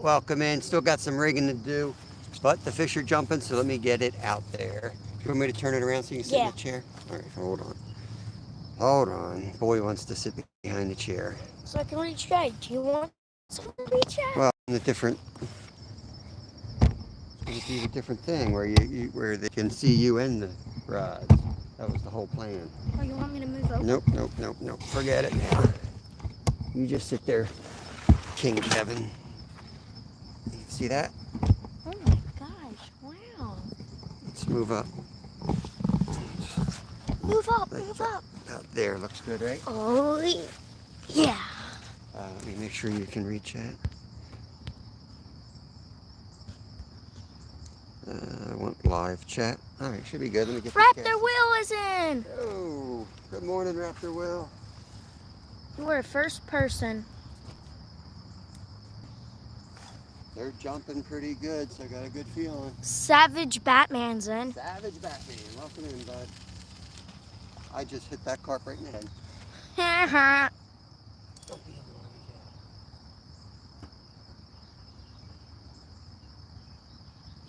Welcome in. Still got some rigging to do, but the fish are jumping, so let me get it out there. You want me to turn it around so you can sit in the chair? All right, hold on. Hold on. Boy wants to sit behind the chair. So I can reach out. Do you want someone to reach out? Well, in a different, it's a different thing where where they can see you in the rods. That was the whole plan. Oh, you want me to move over? Nope. Forget it now. You just sit there, King Kevin. See that? Oh my gosh! Wow. Let's move up. Move up. Out there looks good, right? Oh, yeah. Let me make sure you can reach it. I want live chat. All right, should be good. Let me get Raptor Will is in. Oh, good morning, Raptor Will. You were the first person. They're jumping pretty good, so I got a good feeling. Savage Batman's in. Savage Batman, welcome in, bud. I just hit that carp right in the head. Don't be annoying,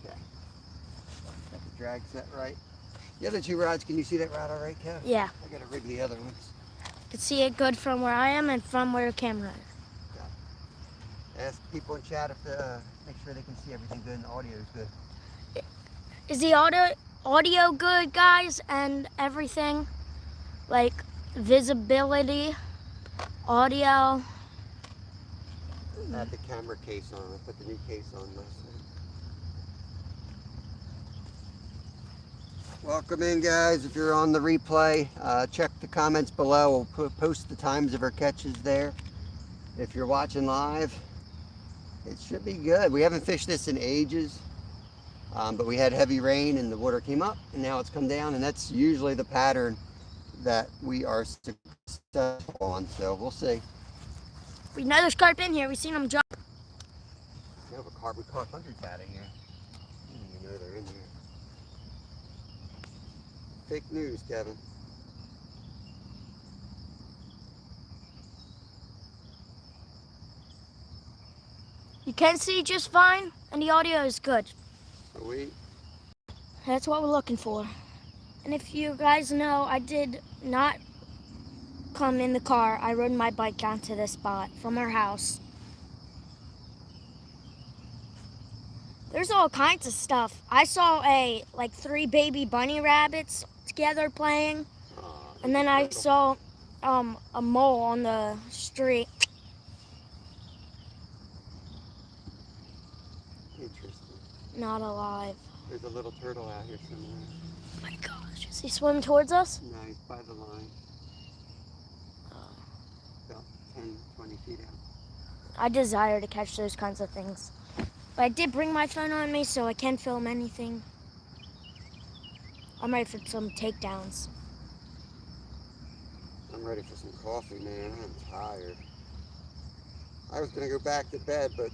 Kev. Okay. Got the drag set right. The other two rods, can you see that rod all right, Kev? Yeah. I gotta rig the other ones. I can see it good from where I am and from where the camera is. Ask people in chat if make sure they can see everything good and the audio is good. Is the audio good, guys, and everything? Like visibility, audio. I had the camera case on. I put the new case on last night. Welcome in, guys. If you're on the replay, check the comments below. We'll post the times of our catches there. If you're watching live, it should be good. We haven't fished this in ages, but we had heavy rain and the water came up and now it's come down, and that's usually the pattern that we are successful on, so we'll see. We know there's carp in here. We've seen them jump. We have a carp. We caught hundreds out of here. I didn't even know they're in here. Fake news, Kevin. You can see just fine, and the audio is good. Sweet. That's what we're looking for. And if you guys know, I did not come in the car. I rode my bike down to this spot from our house. There's all kinds of stuff. I saw like 3 baby bunny rabbits together playing. And then I saw a mole on the street. Interesting. Not alive. There's a little turtle out here somewhere. Oh my gosh, is he swimming towards us? No, he's by the line. About 10, 20 feet out. I desire to catch those kinds of things. But I did bring my phone on me, so I can film anything. I'm ready for some takedowns. I'm ready for some coffee, man. I'm tired. I was going to go back to bed, but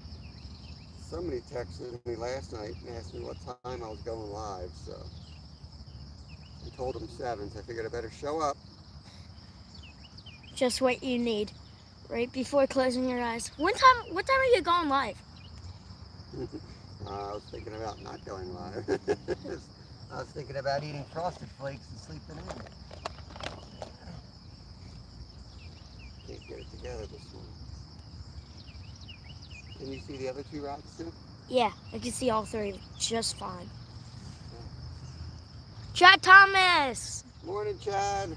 somebody texted me last night and asked me what time I was going live, so I told them 7, so I figured I better show up. Just what you need, right before closing your eyes. What time are you going live? I was thinking about not going live. I was thinking about eating Frosted Flakes and sleeping in. Can't get it together this morning. Can you see the other 2 rods too? Yeah, I can see all 3 just fine. Chad Thomas! Morning, Chad.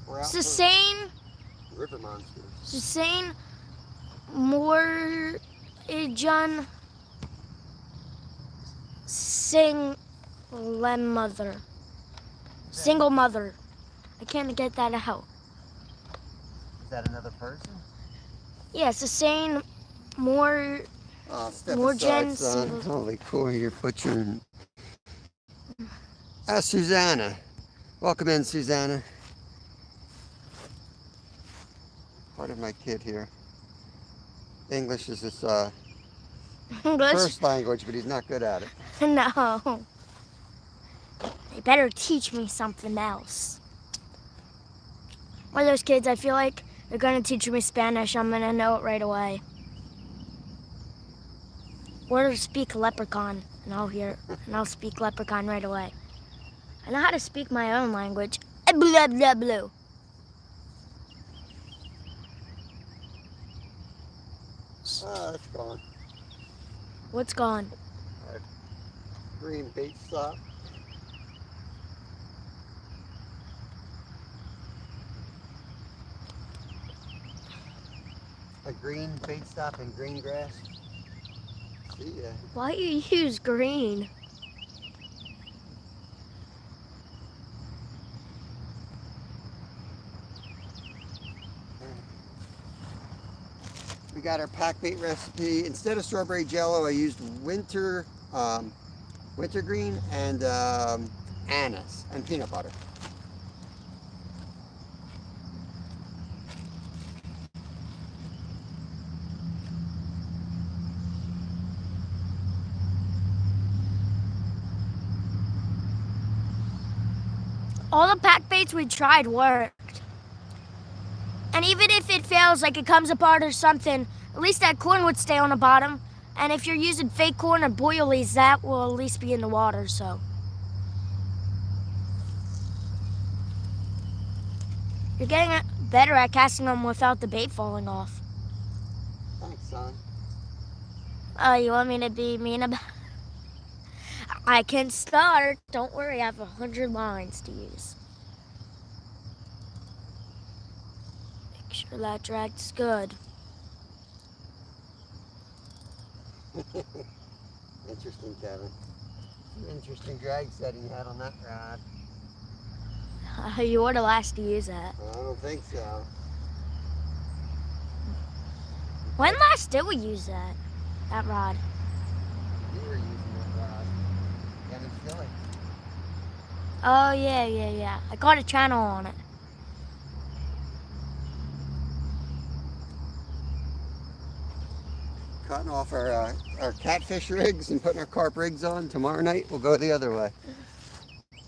We're out Sustain. River monsters. Sustain. Morgan. Single mother. I can't get that out. Is that another person? Yeah, Sustain. Step aside, son. Holy cool, you're butchering. Susanna. Welcome in, Susanna. Part of my kid here. English is his first language, but he's not good at it. No. They better teach me something else. One of those kids, I feel like they're going to teach me Spanish. I'm going to know it right away. Or speak leprechaun, and I'll speak leprechaun right away. I know how to speak my own language. Blah, blah, blah. Oh, it's gone. What's gone? Our green bait stop. A green bait stop in green grass. See ya. Why you use green? We got our pack bait recipe. Instead of strawberry jello, I used wintergreen and anise and peanut butter. All the pack baits we tried worked. And even if it fails, like it comes apart or something, at least that corn would stay on the bottom. And if you're using fake corn or boilies, that will at least be in the water, so. You're getting better at casting them without the bait falling off. Thanks, son. Oh, you want me to be mean about I can start. Don't worry, I have 100 lines to use. Make sure that drag's good. Interesting, Kevin. Some interesting drag setting you had on that rod. You were the last to use that. I don't think so. When last did we use that rod? You were using that rod. Kevin Philly. Oh, yeah. I got a channel on it. Cutting off our catfish rigs and putting our carp rigs on. Tomorrow night we'll go the other way.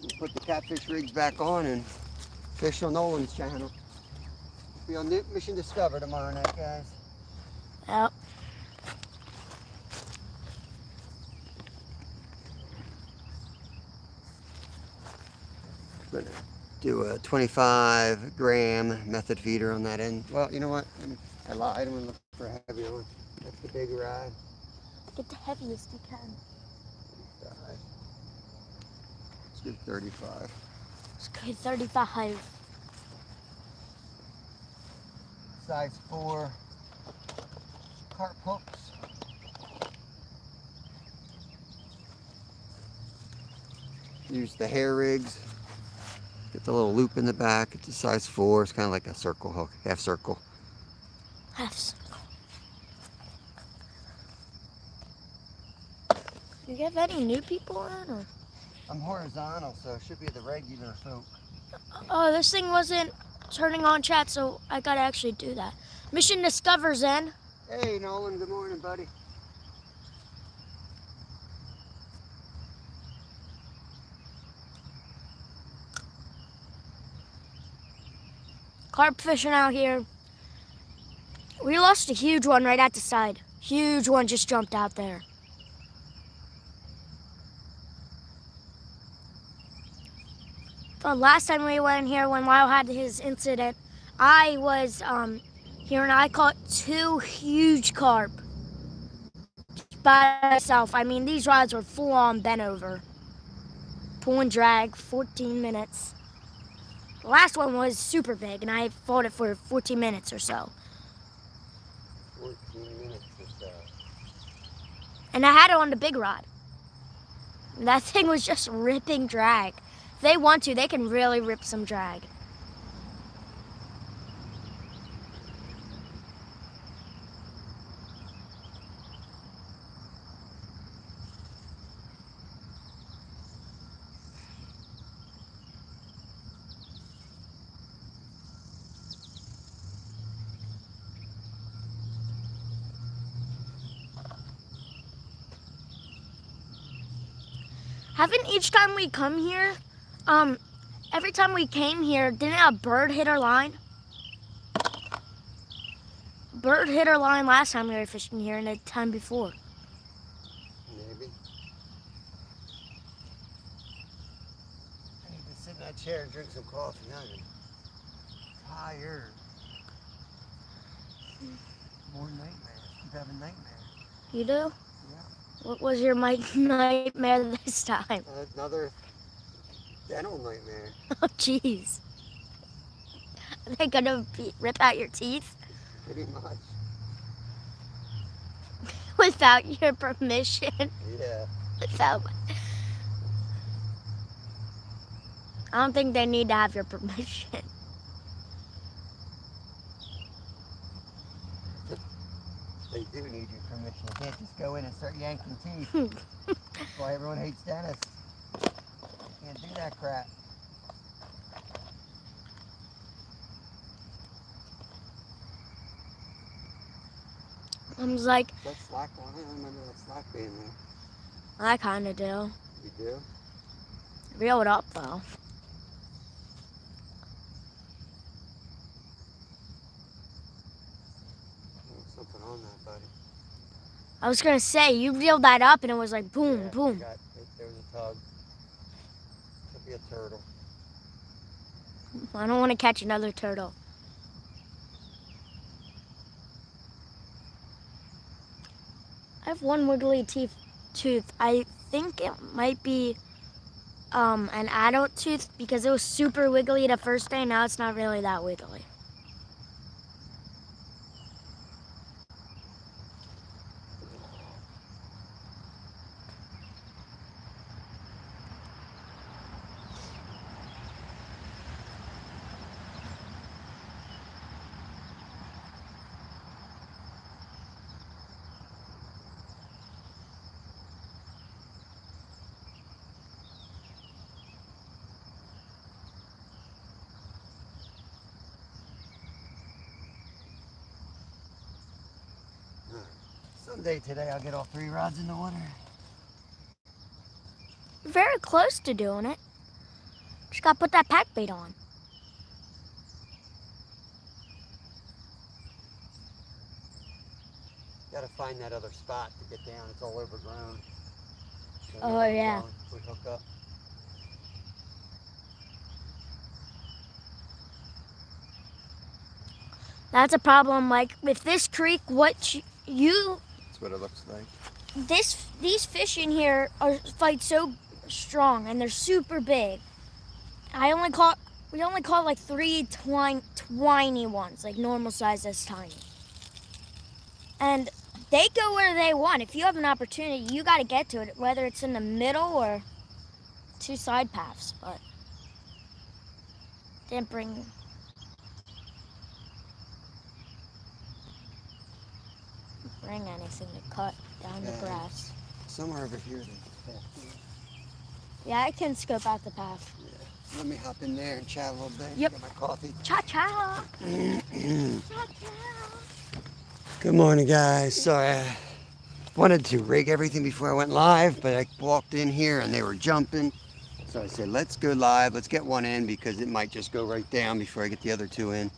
We'll put the catfish rigs back on and fish on Nolan's channel. Be on Mission Discover tomorrow night, guys. Yep. Gonna do a 25-gram method feeder on that end. Well, you know what? I lied. I'm gonna look for a heavier one. That's the big rod. Get the heaviest you can. Let's do 35. Let's go 35. Size 4 carp hooks. Use the hair rigs. Get the little loop in the back. It's a size 4. It's kind of like a circle hook, half circle. Half circle. Do you have any new people in? Or? I'm horizontal, so it should be the regular folk. Oh, this thing wasn't turning on chat, so I gotta actually do that. Mission Discover's in. Hey, Nolan. Good morning, buddy. Carp fishing out here. We lost a huge one right at the side. Huge one just jumped out there. The last time we went here when Lyle had his incident, I was here and I caught 2 huge carp by myself. I mean, these rods were full on bent over. Pull and drag, 14 minutes. The last one was super big and I fought it for 14 minutes or so. 14 minutes or so. And I had it on the big rod. And that thing was just ripping drag. If they want to, they can really rip some drag. Haven't each time we come here, every time we came here, didn't a bird hit our line? Bird hit our line last time we were fishing here and the time before. that chair and drink some coffee. I'm tired. More nightmares. Keep having nightmares. You do? Yeah. What was your nightmare this time? Another dental nightmare. Oh, jeez. Are they gonna rip out your teeth Pretty much. without your permission? Yeah. Without. I don't think they need to have your permission. They do need your permission. You can't just go in and start yanking teeth. That's why everyone hates dentists. You can't do that crap. I was like, That slack one, I don't remember that slack being there. I kind of do. You do? Reel it up, though. There's something on that, buddy. I was gonna say, you reeled that up and it was like boom, Yeah, boom. there was a tug. Could be a turtle. I don't want to catch another turtle. I have one wiggly tooth. I think it might be an adult tooth because it was super wiggly the first day. Now it's not really that wiggly. Someday today I'll get all 3 rods in the water. You're very close to doing it. Just gotta put that pack bait on. Gotta find that other spot to get down. It's all overgrown. So Oh, yeah. We hook up. That's a problem. Like with this creek, what you That's what it looks like. these fish in here are fight so strong and they're super big. We only caught like 3 tiny ones, like normal size as tiny. And they go where they want. If you have an opportunity, you got to get to it, whether it's in the middle or 2 side paths. But didn't bring anything to cut down the grass. Somewhere over here. Yeah, I can scope out the path. Yeah. Let me hop in there and chat a little bit. Yep. Get my coffee. Cha-cha. Cha-cha. Good morning, guys. Sorry, I wanted to rig everything before I went live, but I walked in here and they were jumping. So I said, let's go live. Let's get one in because it might just go right down before I get the other 2 in.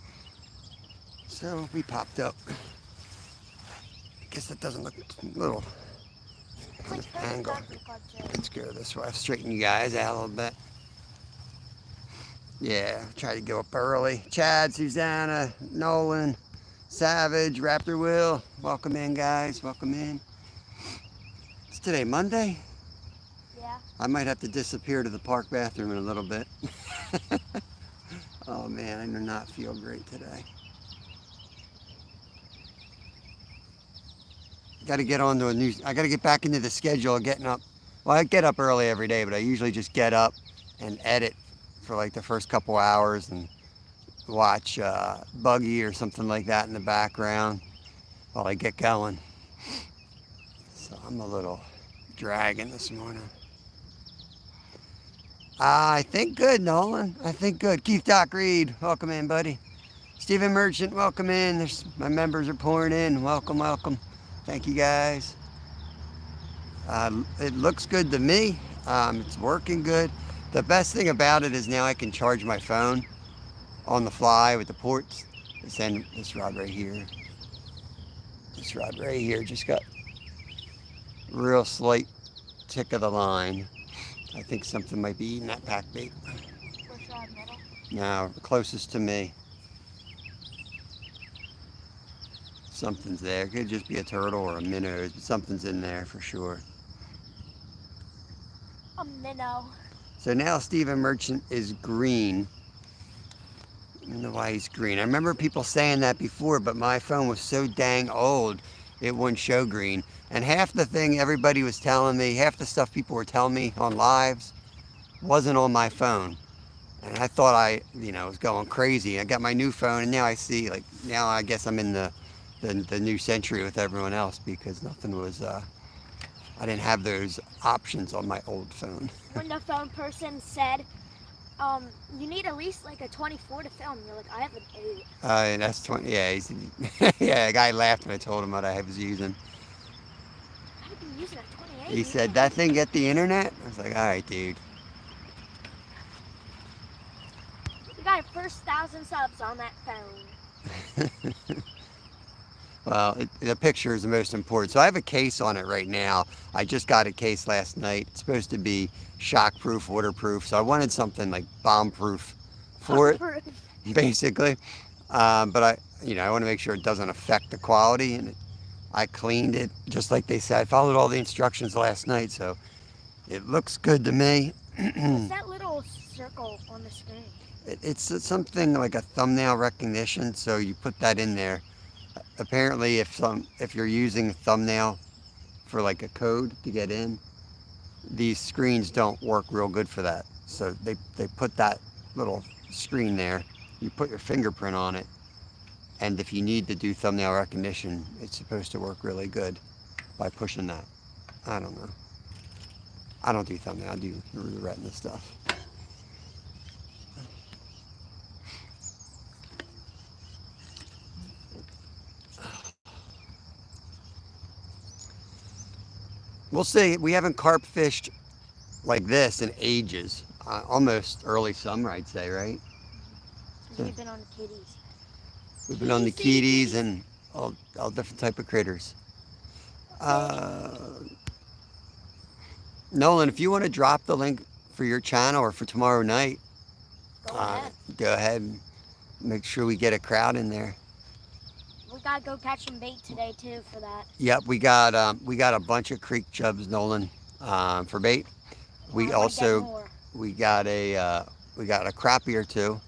So we popped up. I guess that doesn't look a little angle. Let's go this way. I'll straighten you guys out a little bit. Yeah, try to go up early. Chad, Susanna, Nolan, Savage, Raptor Will. Welcome in, guys. Welcome in. It's today Monday. Yeah. I might have to disappear to the park bathroom in a little bit. Oh man, I do not feel great today. Got to get onto I got to get back into the schedule of getting up. Well, I get up early every day, but I usually just get up and edit for like the first couple hours and watch Buggy or something like that in the background while I get going. So I'm a little dragging this morning. I think good, Nolan. I think good. Keith Doc Reed, welcome in, buddy. Stephen Merchant, welcome in. My members are pouring in. Welcome, welcome. Thank you, guys. It looks good to me. It's working good. The best thing about it is now I can charge my phone on the fly with the ports. And this rod right here. This rod right here just got real slight tick of the line. I think something might be eating that pack bait. For No, closest to me. Something's there. It could just be a turtle or a minnow. Something's in there for sure. A minnow. So now Stephen Merchant is green. I don't know why he's green. I remember people saying that before, but my phone was so dang old, it wouldn't show green. And half the thing everybody was telling me, half the stuff people were telling me on lives, wasn't on my phone. And I thought I, was going crazy. I got my new phone, and now I see, now I guess I'm in the new century with everyone else, because nothing was, I didn't have those options on my old phone. When the phone person said, you need at least like a 24 to film, you're like, I have an 8. That's 20, yeah, yeah, a guy laughed when I told him what I was using. I've been using a 28. He said, that thing get the internet? I was like, all right, dude. We got our first 1,000 subs on that phone. Well, the picture is the most important. So I have a case on it right now. I just got a case last night. It's supposed to be shockproof, waterproof. So I wanted something like bomb-proof for it, basically. But I want to make sure it doesn't affect the quality. And I cleaned it just like they said. I followed all the instructions last night, so it looks good to me. What's that little circle on the screen? It's something like a thumbnail recognition. So you put that in there. Apparently, if you're using thumbnail for like a code to get in, these screens don't work real good for that. So they put that little screen there. You put your fingerprint on it, and if you need to do thumbnail recognition, it's supposed to work really good by pushing that. I don't know. I don't do thumbnail. I do the retina stuff. We'll see. We haven't carp fished like this in ages. Almost early summer, I'd say, right? We've been on the kitties. We've been on the kitties and all different type of critters. Nolan, if you want to drop the link for your channel or for tomorrow night, go ahead and make sure we get a crowd in there. We gotta go catch some bait today too for that. Yep, we got a bunch of creek chubs, Nolan, for bait. We got a crappie or two.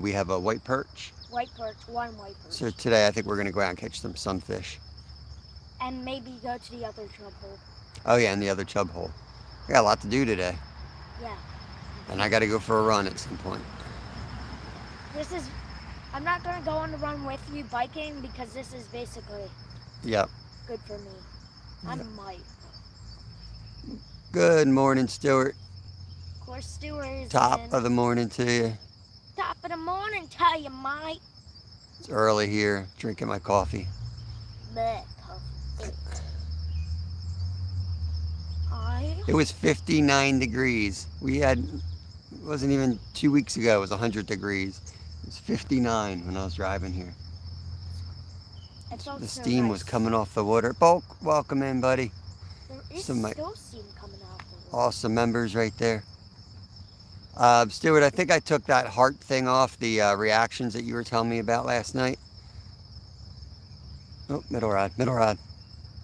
We have a white perch. One white perch. So today I think we're gonna go out and catch some sunfish. And maybe go to the other chub hole. Oh yeah, and the other chub hole. I got a lot to do today. Yeah. And I got to go for a run at some point. I'm not gonna go on the run with you biking because this is basically. Yep. Good for me. I might. Good morning, Stuart. Of course, Stuart is Top of the morning to you. Top of the morning to you, mate. It's early here, drinking my coffee. Bleh, coffee. It was 59 degrees. It wasn't even 2 weeks ago, it was 100 degrees. It was 59 when I was driving here. The steam was coming off the water. Bulk, welcome in, buddy. There is still steam coming off the water. Awesome members right there. Stuart, I think I took that heart thing off, the reactions that you were telling me about last night. Oh, middle rod.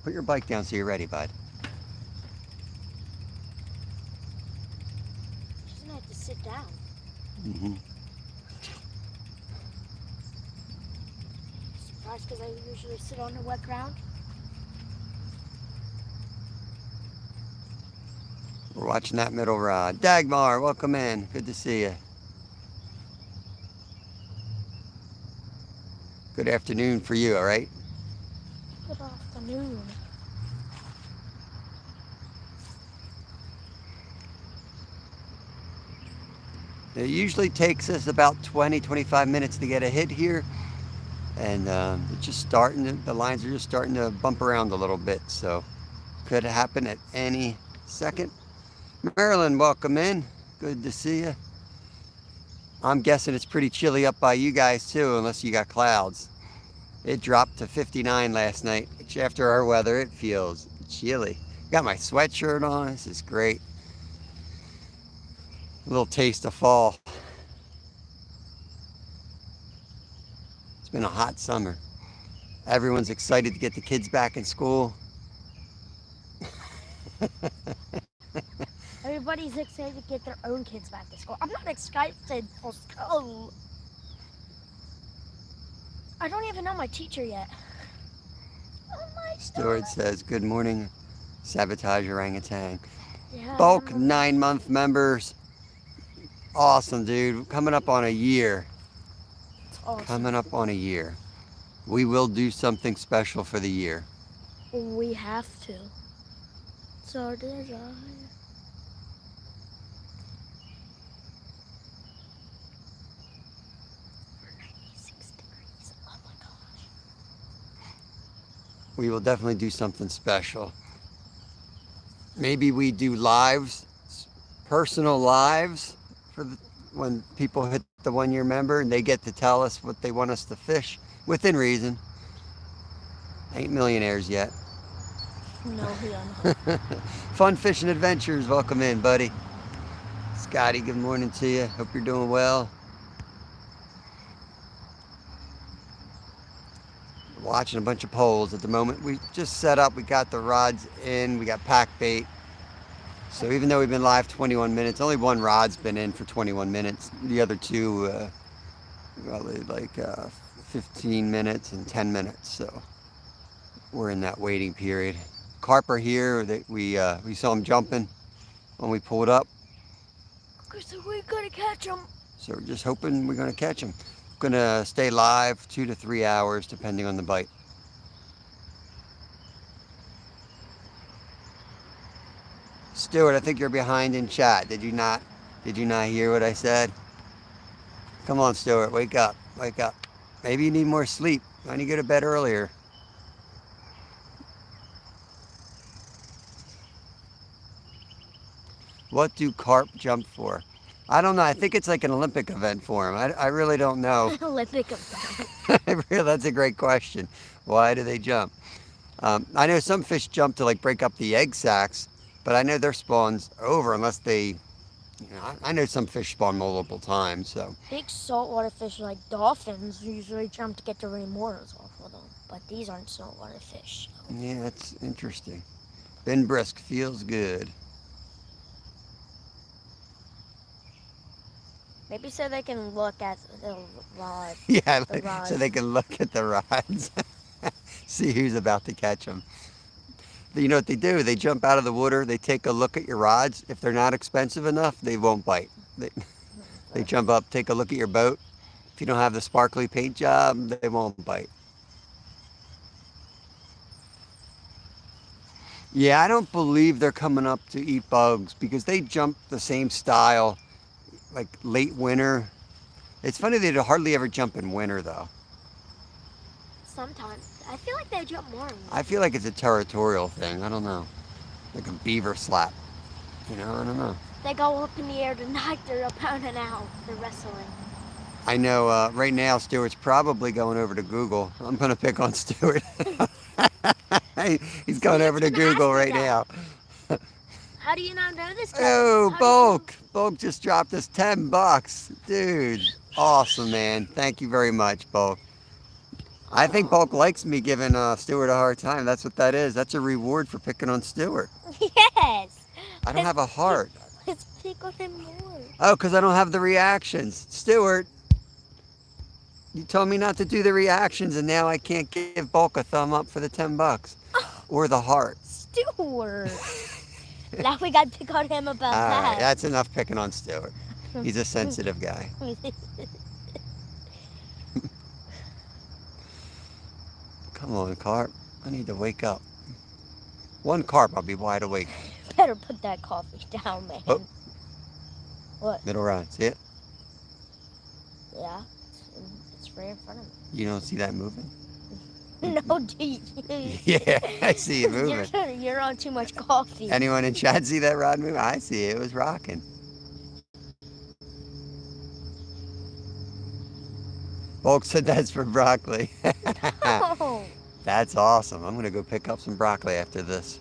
Put your bike down so you're ready, bud. She's gonna have to sit down. Mm-hmm. Surprised because I usually sit on the wet ground. We're watching that middle rod. Dagmar, welcome in. Good to see you. Good afternoon for you, all right? Good afternoon. It usually takes us about 20-25 minutes to get a hit here. And it's just the lines are just starting to bump around a little bit. So could happen at any second. Marilyn, welcome in. Good to see you. I'm guessing it's pretty chilly up by you guys too, unless you got clouds. It dropped to 59 last night. After our weather, it feels chilly. Got my sweatshirt on. This is great. A little taste of fall. been a hot summer. Everyone's excited to get the kids back in school. Everybody's excited to get their own kids back to school. I'm not excited for school. I don't even know my teacher yet. Oh my Stuart says, good morning, Sabotage Orangutan. Yeah, Bulk 9-month members. Awesome, dude. Coming up on a year. It's awesome. Coming up on a year. We will do something special for the year. We have to. It's our desire. We're 96 degrees. Oh my gosh. We will definitely do something special. Maybe we do lives, personal lives, when people hit the 1-year member and they get to tell us what they want us to fish within reason. Ain't millionaires yet. No, we are not. Fun Fishing Adventures, welcome in, buddy. Scotty, good morning to you. Hope you're doing well. Watching a bunch of poles at the moment. We just set up, we got the rods in, we got pack bait. So even though we've been live 21 minutes, only one rod's been in for 21 minutes. The other two, probably like 15 minutes and 10 minutes. So we're in that waiting period. Carp are here. We saw them jumping when we pulled up. So we're gonna catch them. So we're just hoping we're gonna catch them. Gonna stay live 2 to 3 hours depending on the bite. Stuart, I think you're behind in chat. Did you not hear what I said? Come on, Stuart, wake up, wake up. Maybe you need more sleep. Why don't you go to bed earlier? What do carp jump for? I don't know. I think it's like an Olympic event for them. I really don't know. Olympic event. That's a great question. Why do they jump? I know some fish jump to like break up the egg sacs, but I know their spawn's over unless they, I know some fish spawn multiple times, so. Big saltwater fish like dolphins usually jump to get the remorers off of them, but these aren't saltwater fish. So. Yeah, that's interesting. Ben Brisk feels good. Maybe so they can look at the rod. Yeah, the rods. So they can look at the rods, see who's about to catch them. You know what they do? They jump out of the water, they take a look at your rods. If they're not expensive enough, they won't bite. They jump up, take a look at your boat. If you don't have the sparkly paint job, they won't bite. Yeah, I don't believe they're coming up to eat bugs because they jump the same style like late winter. It's funny they hardly ever jump in winter though. Sometimes. I feel like they jump more in winter. I feel like it's a territorial thing. I don't know. Like a beaver slap. I don't know. They go up in the air to knock their opponent out for wrestling. I know right now Stuart's probably going over to Google. I'm going to pick on Stuart. He's going over to Google right now. How do you not know this guy? Oh, Bulk. Bulk just dropped us $10. Dude, awesome, man. Thank you very much, Bulk. I think Bulk likes me giving Stuart a hard time. That's what that is. That's a reward for picking on Stuart. Yes. I don't have a heart. Let's pick on him more. Oh, because I don't have the reactions. Stuart, you told me not to do the reactions, and now I can't give Bulk a thumb up for the $10. Or the heart. Stuart. Now we got to pick on him about All that. right, that's enough picking on Stuart. He's a sensitive guy. Come on, Carp. I need to wake up. One carp, I'll be wide awake. Better put that coffee down, man. Oh. What? Middle rod, see it? Yeah, it's right in front of me. You don't see that moving? No, dude. Yeah, I see it moving. You're on too much coffee. Anyone in chat see that rod move? I see it. It was rocking. Bulk said that's for broccoli. No. That's awesome. I'm going to go pick up some broccoli after this.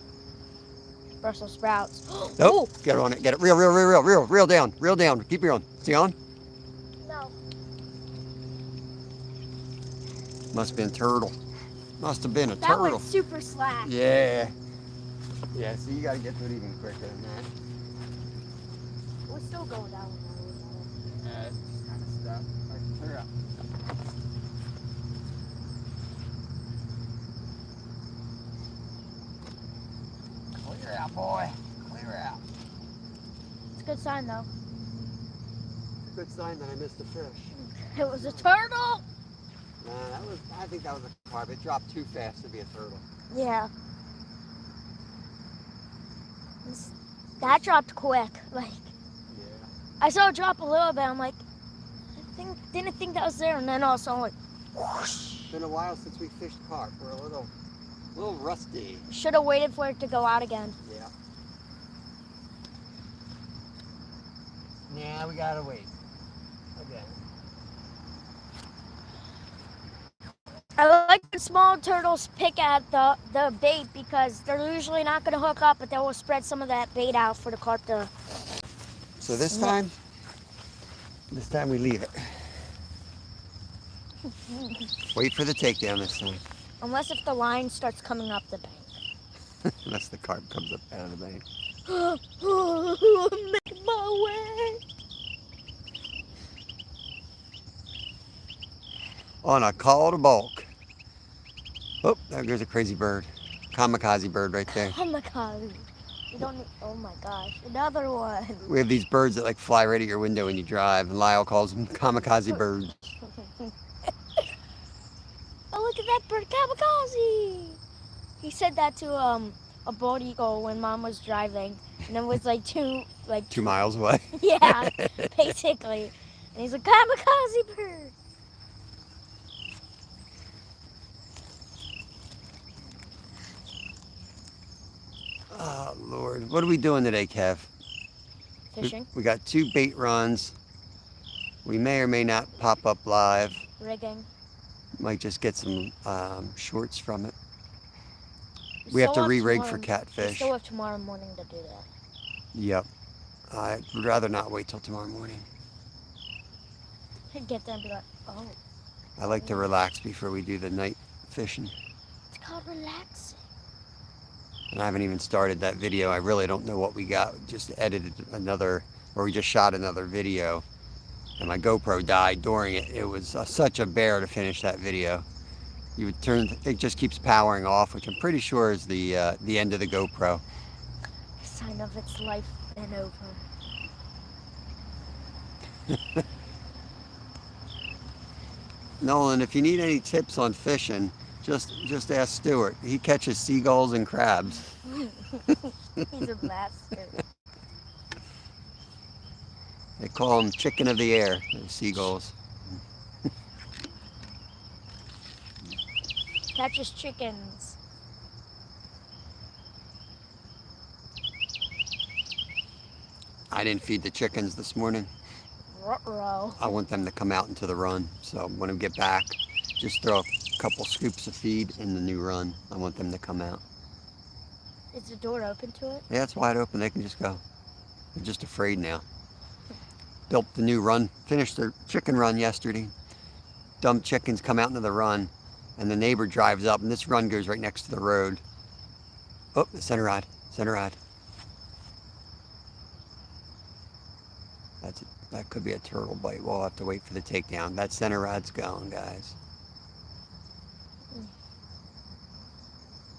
Brussels sprouts. Nope. Get on it. Get it. Reel down. Reel down. Keep reeling. See on? No. Must have been turtle. Must have been a That turtle. went super slack. Yeah. Yeah, so you gotta get to it even quicker than that. We're still going down. Yeah, it's just kind of stuck. All right, clear up. Clear out, boy. Clear out. It's a good sign though. Good sign that I missed a fish. It was a turtle. Nah, I think that was a carp. It dropped too fast to be a turtle. Yeah. That dropped quick. Like, Yeah. I saw it drop a little bit. I'm like, didn't think that was there, and then all of a sudden, like, whoosh. It's been a while since we fished carp. We're a little rusty. Should have waited for it to go out again. Yeah. Nah, we gotta wait. Okay. I like when small turtles pick at the bait because they're usually not going to hook up, but they will spread some of that bait out for the carp to. So this time we leave it. Wait for the takedown this time. Unless if the line starts coming up the bank. Unless the carp comes up out of the bank. Make my way. On a call to bulk. Oh, there goes a crazy bird. Kamikaze bird right there. Oh my god. You don't need, oh my gosh. Another one. We have these birds that like fly right at your window when you drive, and Lyle calls them kamikaze birds. Oh, look at that bird, kamikaze. He said that to a bald eagle when mom was driving, and it was like 2 miles away. Yeah, basically. And he's like, kamikaze bird. Oh, Lord. What are we doing today, Kev? Fishing, We got 2 bait runs. We may or may not pop up live. rigging. Might just get some shorts from it. We have to re-rig for We catfish. still have tomorrow morning to do that. Yep. I'd rather not wait till tomorrow morning. I'd get there and be like, oh, I like to relax before we do the night fishing. it's called relaxing. And I haven't even started that video. I really don't know what we got. Just edited we just shot another video. And my GoPro died during it. It was such a bear to finish that video. You would it just keeps powering off, which I'm pretty sure is the end of the GoPro. Sign of its life and over. Nolan, if you need any tips on fishing, just ask Stuart. He catches seagulls and crabs. He's a bastard. They call them chicken of the air, the seagulls. Catches chickens. I didn't feed the chickens this morning. Ruh-roh. I want them to come out into the run. So when I get back, just throw a couple scoops of feed in the new run. I want them to come out. Is the door open to it? Yeah, it's wide open. They can just go. They're just afraid now. Built the new run, finished their chicken run yesterday. Dumb chickens come out into the run, and the neighbor drives up, and this run goes right next to the road. Oh, center rod, center rod. That could be a turtle bite. We'll have to wait for the takedown. That center rod's gone, guys.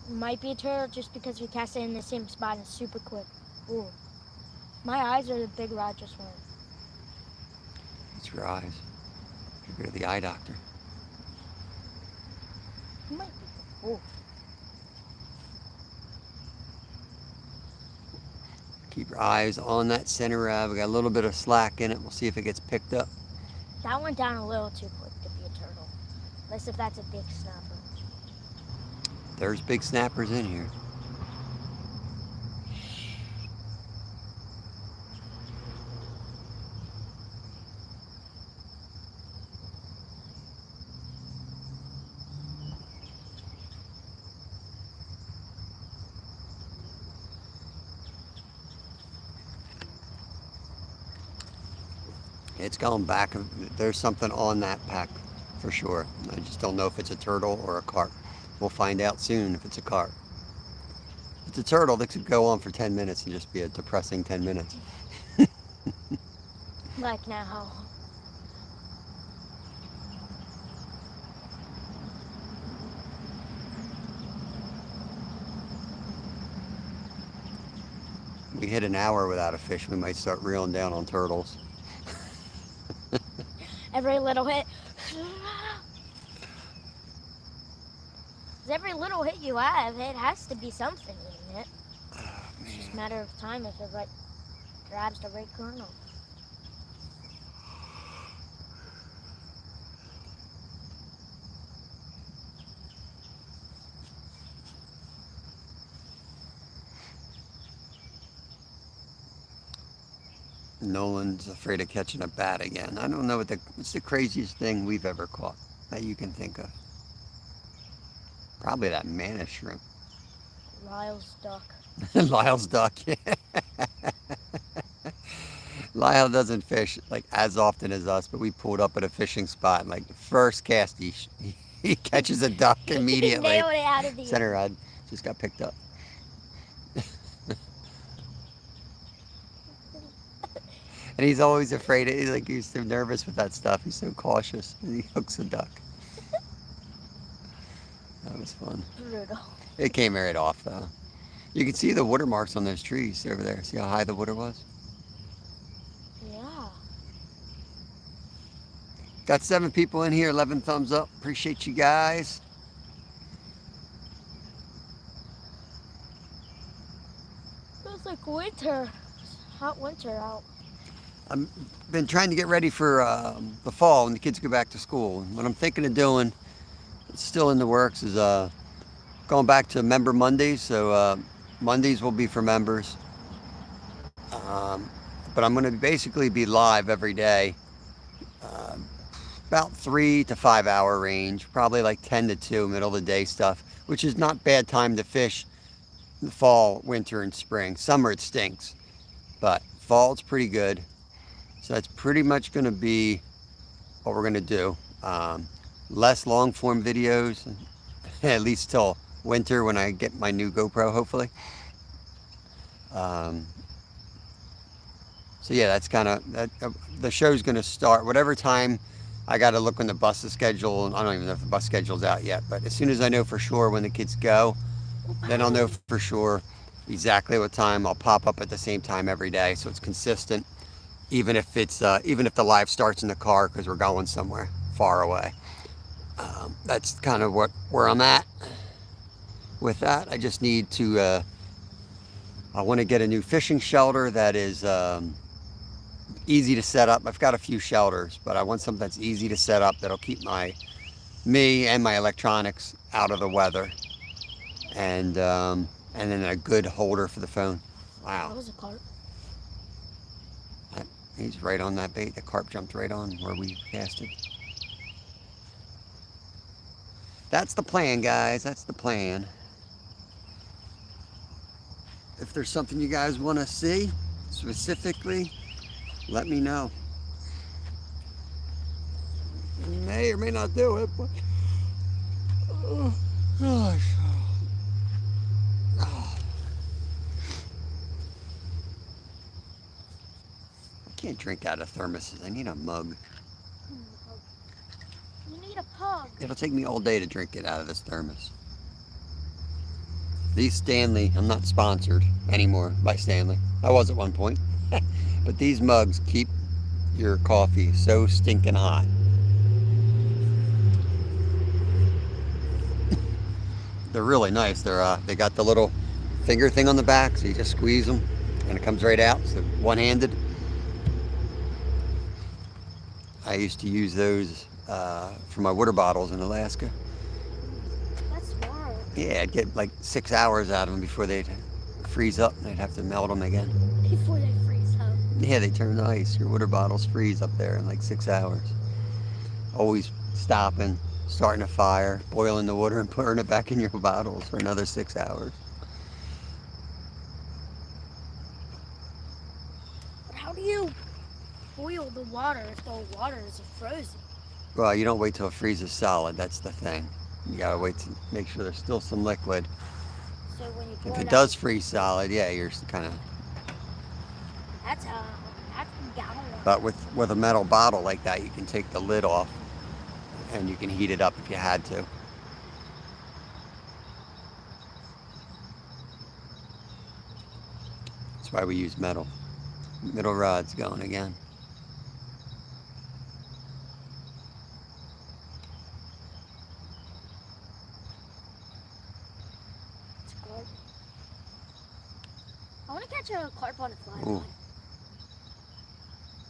Might be a turtle just because we cast it in the same spot and it's super quick. Ooh. My eyes are the big rod just went. It's your eyes. You go to the eye doctor. Might be. Ooh. Keep your eyes on that center rod. We got a little bit of slack in it. We'll see if it gets picked up. That went down a little too quick to be a turtle. Unless if that's a big snapper. There's big snappers in here. It's going back. There's something on that pack. for sure. I just don't know if it's a turtle or a carp. We'll find out soon if it's a carp. If it's a turtle, this could go on for 10 minutes and just be a depressing 10 minutes. Like now. We hit an hour without a fish, we might start reeling down on turtles. Every little hit. Every little hit you have, it has to be something in it. Oh, It's just a matter of time if it grabs the right kernel. Nolan's afraid of catching a bat again. I don't know what's the craziest thing we've ever caught that you can think of. Probably that mantis shrimp. Lyle's duck. Lyle's duck, yeah. Lyle doesn't fish like as often as us, but we pulled up at a fishing spot and like the first cast he catches a duck immediately. Nailed it out of the Center rod just got picked up. And he's always afraid. He's so nervous with that stuff. He's so cautious. And he hooks a duck. That was fun. Brutal. It came right off though. You can see the watermarks on those trees over there. See how high the water was? Yeah. Got 7 people in here. 11 thumbs up. Appreciate you guys. Feels like winter. It's hot winter out. I've been trying to get ready for the fall when the kids go back to school. And what I'm thinking of doing, it's still in the works, is going back to member Mondays. So Mondays will be for members. But I'm going to basically be live every day. About 3 to 5 hour range. Probably like 10 to 2 middle of the day stuff. Which is not bad time to fish the fall, winter, and spring. Summer it stinks. But fall it's pretty good. So that's pretty much going to be what we're going to do. Less long form videos, at least till winter when I get my new GoPro, hopefully. So yeah, that's kind of that. The show's going to start whatever time. I got to look on the bus's schedule. I don't even know if the bus schedule's out yet, but as soon as I know for sure when the kids go, then I'll know for sure exactly what time. I'll pop up at the same time every day, so it's consistent. Even if the live starts in the car because we're going somewhere far away. That's kind of where I'm at with that. I just need to. I want to get a new fishing shelter that is easy to set up. I've got a few shelters, but I want something that's easy to set up that'll keep me and my electronics out of the weather, and then a good holder for the phone. Wow. That was a carp. He's right on that bait. The carp jumped right on where we casted. That's the plan, guys. That's the plan. If there's something you guys want to see specifically, let me know. May or may not do it, but oh gosh. Oh. I can't drink out of thermoses. I need a mug. You need a pug. It'll take me all day to drink it out of this thermos. These Stanley, I'm not sponsored anymore by Stanley. I was at one point. But these mugs keep your coffee so stinking hot. They're really nice. They got the little finger thing on the back, so you just squeeze them and it comes right out. So one-handed. I used to use those for my water bottles in Alaska. That's smart. Yeah, I'd get like 6 hours out of them before they'd freeze up and I'd have to melt them again. Before they freeze up. Yeah, they turn to ice. Your water bottles freeze up there in like 6 hours. Always stopping, starting a fire, boiling the water and pouring it back in your bottles for another 6 hours. How do you boil the water if the water is frozen? Well, you don't wait till it freezes solid. That's the thing. You gotta wait to make sure there's still some liquid. So when you pour If it it out, does freeze solid, yeah, you're kind of. that's a gallon. But with a metal bottle like that, you can take the lid off, and you can heat it up if you had to. That's why we use metal. Middle rod's going again. It's carp. I want to catch a carp on a fly Ooh. rod.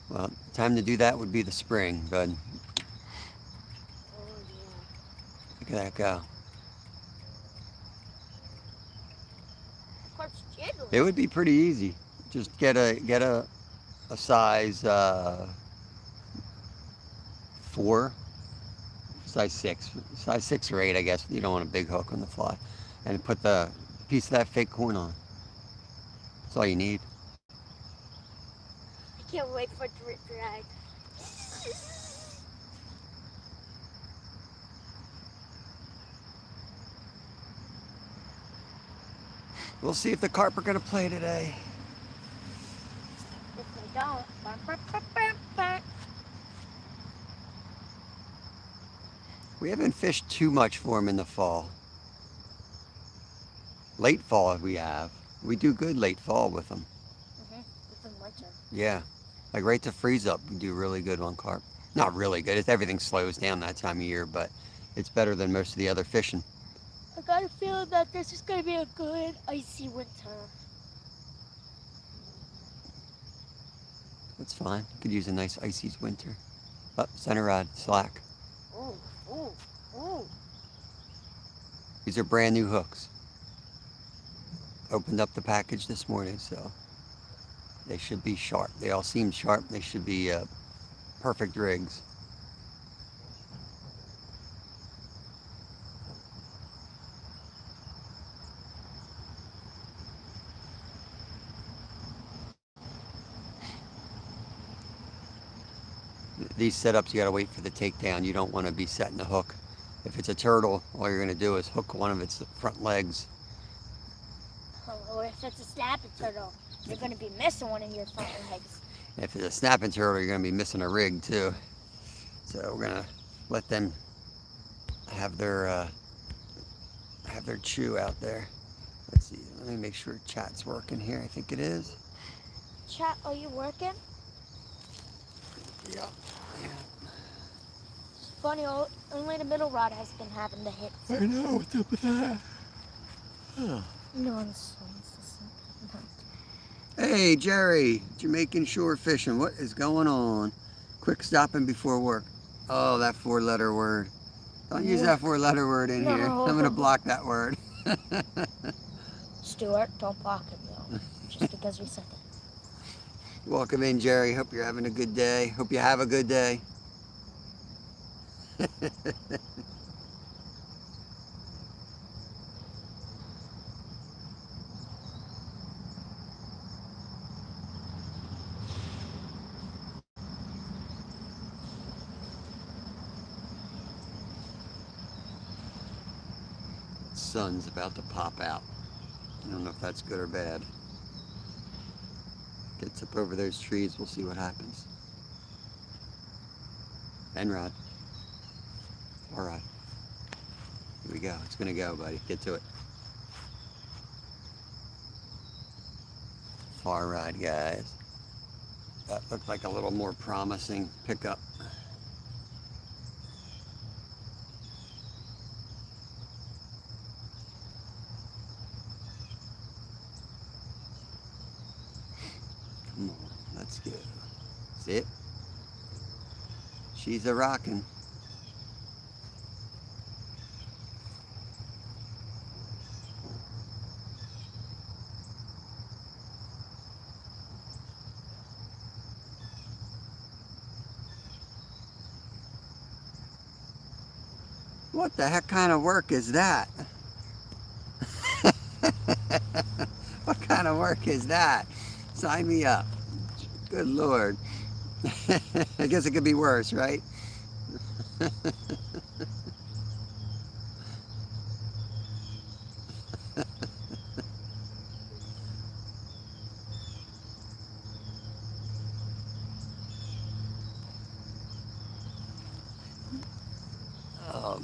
Well, time to do that would be the spring, bud. Oh yeah. Look at that go. Carp's jiggling. It would be pretty easy. Just get a size 4, size 6 or 8, I guess. You don't want a big hook on the fly, and put the piece of that fake corn on. That's all you need. I can't wait for it to rip drag. We'll see if the carp are gonna play today. If they don't, We haven't fished too much for them in the fall. Late fall we have. We do good late fall with them. It's in winter. Yeah, like right to freeze up, we do really good on carp. Not really good. Everything slows down that time of year, but it's better than most of the other fishing. I got a feeling that this is going to be a good icy winter. That's fine. Could use a nice icy winter. Up, center rod, slack. Ooh, ooh, ooh. These are brand new hooks. Opened up the package this morning, so they should be sharp. They all seem sharp. They should be perfect rigs. These setups, you gotta wait for the takedown. You don't want to be setting the hook. If it's a turtle, all you're gonna do is hook one of its front legs. Or if it's a snapping turtle, you're going to be missing one of your front legs. And if it's a snapping turtle, you're gonna be missing a rig too. So we're gonna let them have their chew out there. Let's see. Let me make sure chat's working here. I think it is. Chat, are you working? Yeah. It's funny, only the middle rod has been having the hits. I know. What's up with that? Nonsense. Hey, Jerry, Jamaican shore fishing. What is going on? Quick stopping before work. Oh, that 4-letter word. Don't use that 4-letter word in here. I'm going to block that word. Stuart, don't block it, though. Just because we said it. Welcome in, Jerry. Hope you're having a good day. Hope you have a good day. Sun's about to pop out. I don't know if that's good or bad. Gets up over those trees, we'll see what happens. End rod. All right. Here we go. It's gonna go, buddy. Get to it. Far ride, guys. That looked like a little more promising pickup. Come on, let's go. Sit. She's a rockin'. What the heck kind of work is that? What kind of work is that? Sign me up. Good Lord. I guess it could be worse, right? Oh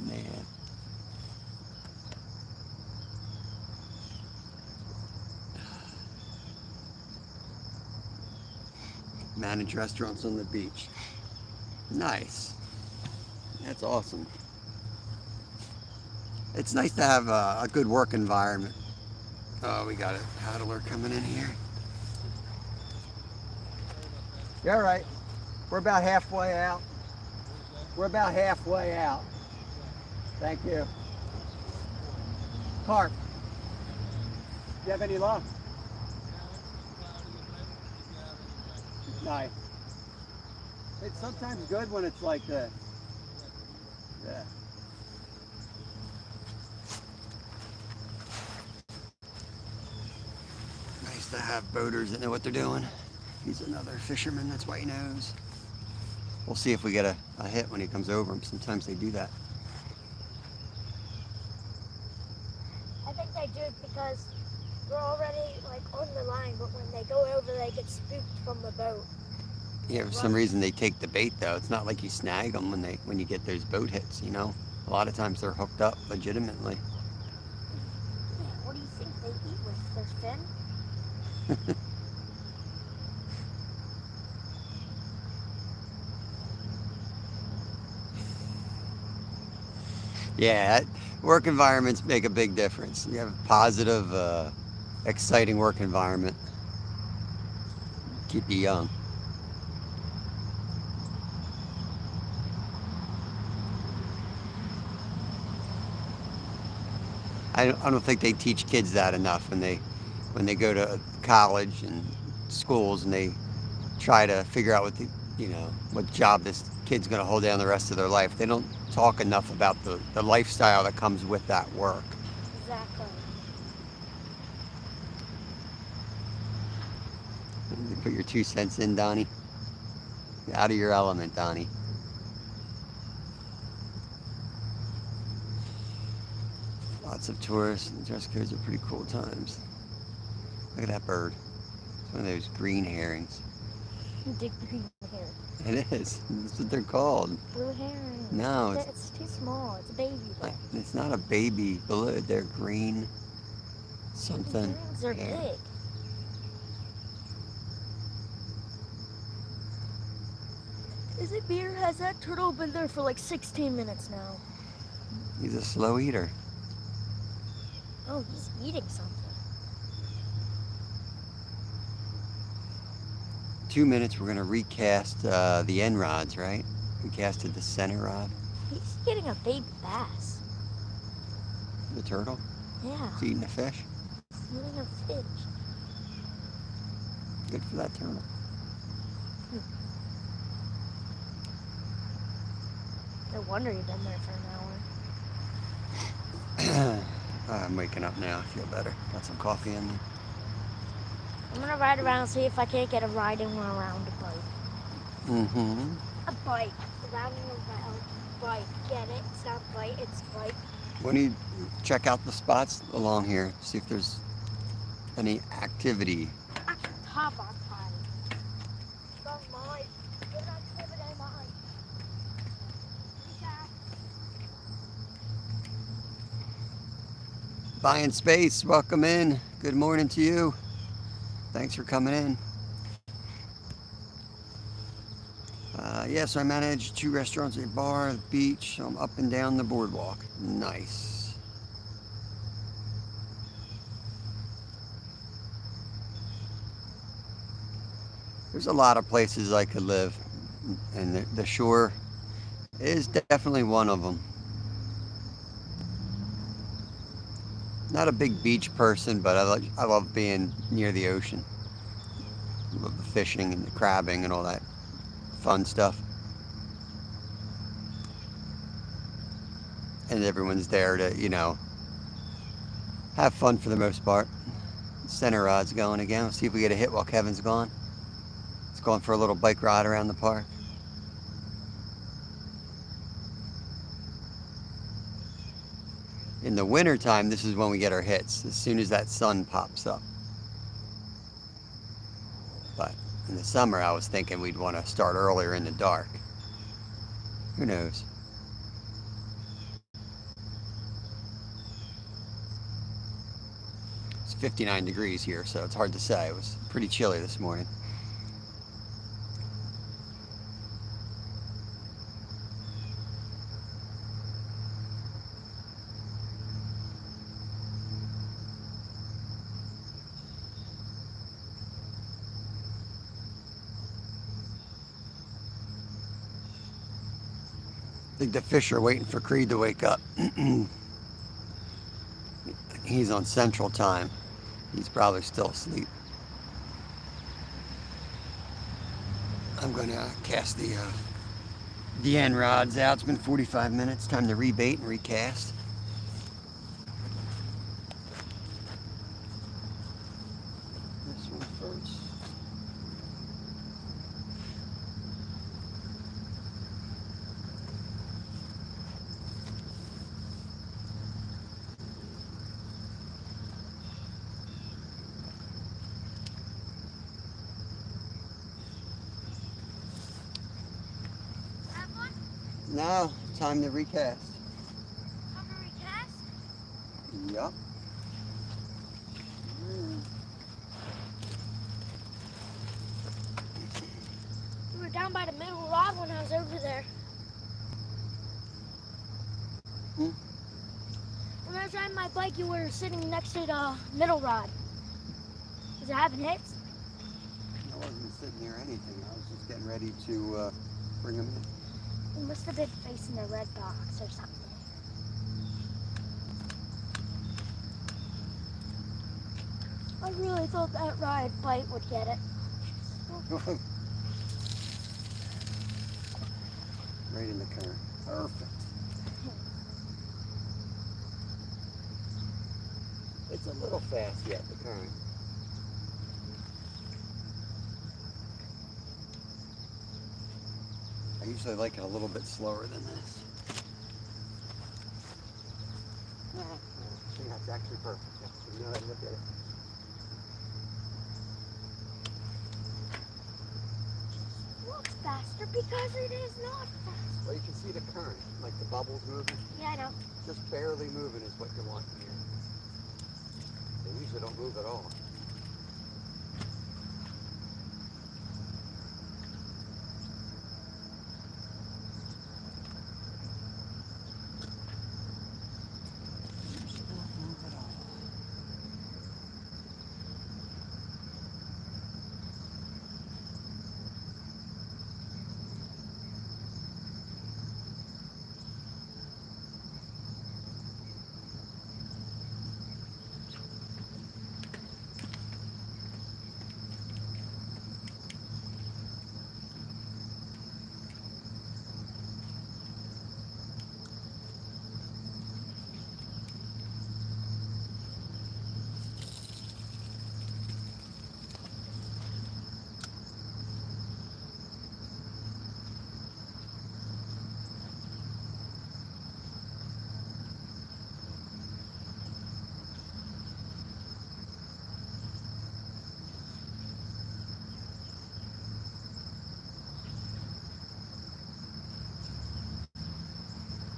man. Manage restaurants on the beach. Nice. That's awesome. It's nice to have a good work environment. Oh, we got a paddler coming in here. Yeah, all right. We're about halfway out. We're about halfway out. Thank you. Carp. Do you have any luck? Nice. It's sometimes good when it's like this. Yeah. Nice to have boaters that know what they're doing. He's another fisherman, that's why he knows. We'll see if we get a hit when he comes over. Sometimes they do that. I think they do it because we're already like on the line, but when they go over, they get spooked from the boat. Yeah, for some reason they take the bait though. It's not like you snag them when you get those boat hits, you know. A lot of times they're hooked up legitimately. Yeah, what do you think they eat with their fin? Yeah, work environments make a big difference. You have a positive, exciting work environment. Keep you young. I don't think they teach kids that enough when they go to college and schools and they try to figure out what job this kid's going to hold down the rest of their life. They don't talk enough about the lifestyle that comes with that work. Exactly. You put your 2 cents in, Donnie. You're out of your element, Donnie. Lots of tourists and dress codes are pretty cool times. Look at that bird. It's one of those green herrings. The green hair. It is. That's what they're called. Blue herring. No, It's too small. It's a baby. it's not a baby blue. They're green. Something. Herrings are big. Is it beer? Has that turtle been there for like 16 minutes now? He's a slow eater. Oh, he's eating something. 2 minutes, we're going to recast the end rods, right? We casted the center rod. He's getting a baby bass. The turtle? Yeah. It's eating a fish. He's eating a fish. Good for that turtle. No wonder you've been there for an hour. I'm waking up now. I feel better. Got some coffee in me. I'm gonna ride around and see if I can't get a riding around a bike. Mm-hmm. A bike. Riding around bike. Get it? It's not bite, it's bike. When you check out the spots along here, see if there's any activity. Top on time. That's mine. Good activity, mine. Buying space, welcome in. Good morning to you. Thanks for coming in. Yes, I manage 2 restaurants, a bar, a beach. I'm up and down the boardwalk. Nice. There's a lot of places I could live, and the shore is definitely one of them. Not a big beach person, but I love being near the ocean. I love the fishing and the crabbing and all that fun stuff. And everyone's there to, have fun for the most part. Center rod's going again. We'll see if we get a hit while Kevin's gone. It's going for a little bike ride around the park. In the wintertime, this is when we get our hits, as soon as that sun pops up. But in the summer, I was thinking we'd want to start earlier in the dark. Who knows? It's 59 degrees here, so it's hard to say. It was pretty chilly this morning. I think the fish are waiting for Creed to wake up. He's on Central Time. He's probably still asleep. I'm gonna cast the end rods out. It's been 45 minutes. Time to rebait and recast. This one first. No, time to recast. Time to recast? Yup. We were down by the middle rod when I was over there. When I was riding my bike, you were sitting next to the middle rod. Was it having hits? I wasn't sitting near anything. I was just getting ready to bring them in. You must have been facing the red box or something. I really thought that ride bite would get it. Right in the current. Perfect. It's a little fast yet, the current. I usually like it a little bit slower than this. I think that's actually perfect. You know, look at it. Looks faster because it is not fast. Well, you can see the current, like the bubbles moving. Yeah, I know. Just barely moving is what you want here. They usually don't move at all.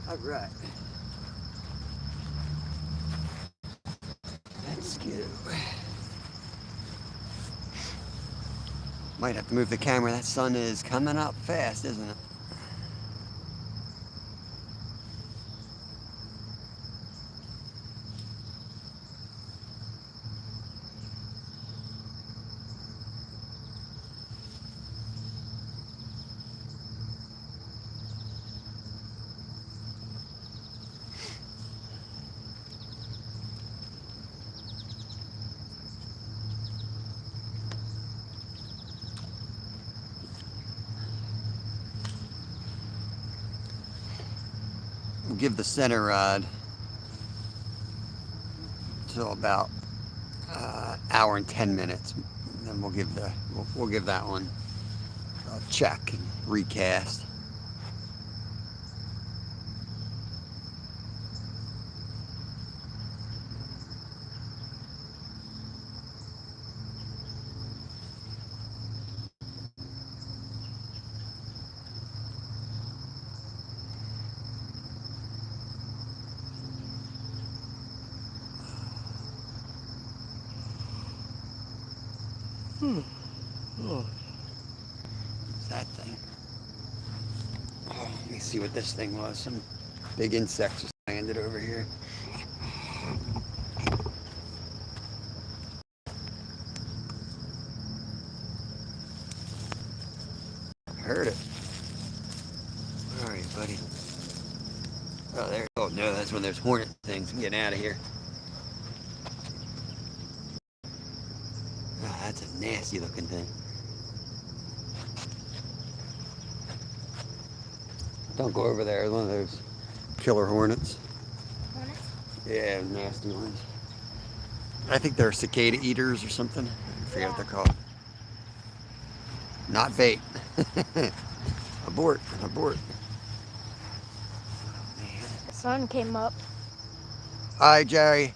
All right. Let's go. Might have to move the camera. That sun is coming up fast, isn't it? We'll give the center rod till about hour and 10 minutes. And then we'll give that one a check and recast. Oh, what's that thing? Oh, let me see what this thing was. Some big insect just landed over here. Heard it. All right, buddy. Oh, there. Oh no, that's when there's hornet things. I'm getting out of here. Oh, that's a nasty looking thing. Don't go over there. One of those killer hornets. Hornets? Yeah, nasty ones. I think they're cicada eaters or something. I forget what they're called. Not bait. Abort. Abort. The sun came up. All right, Jerry.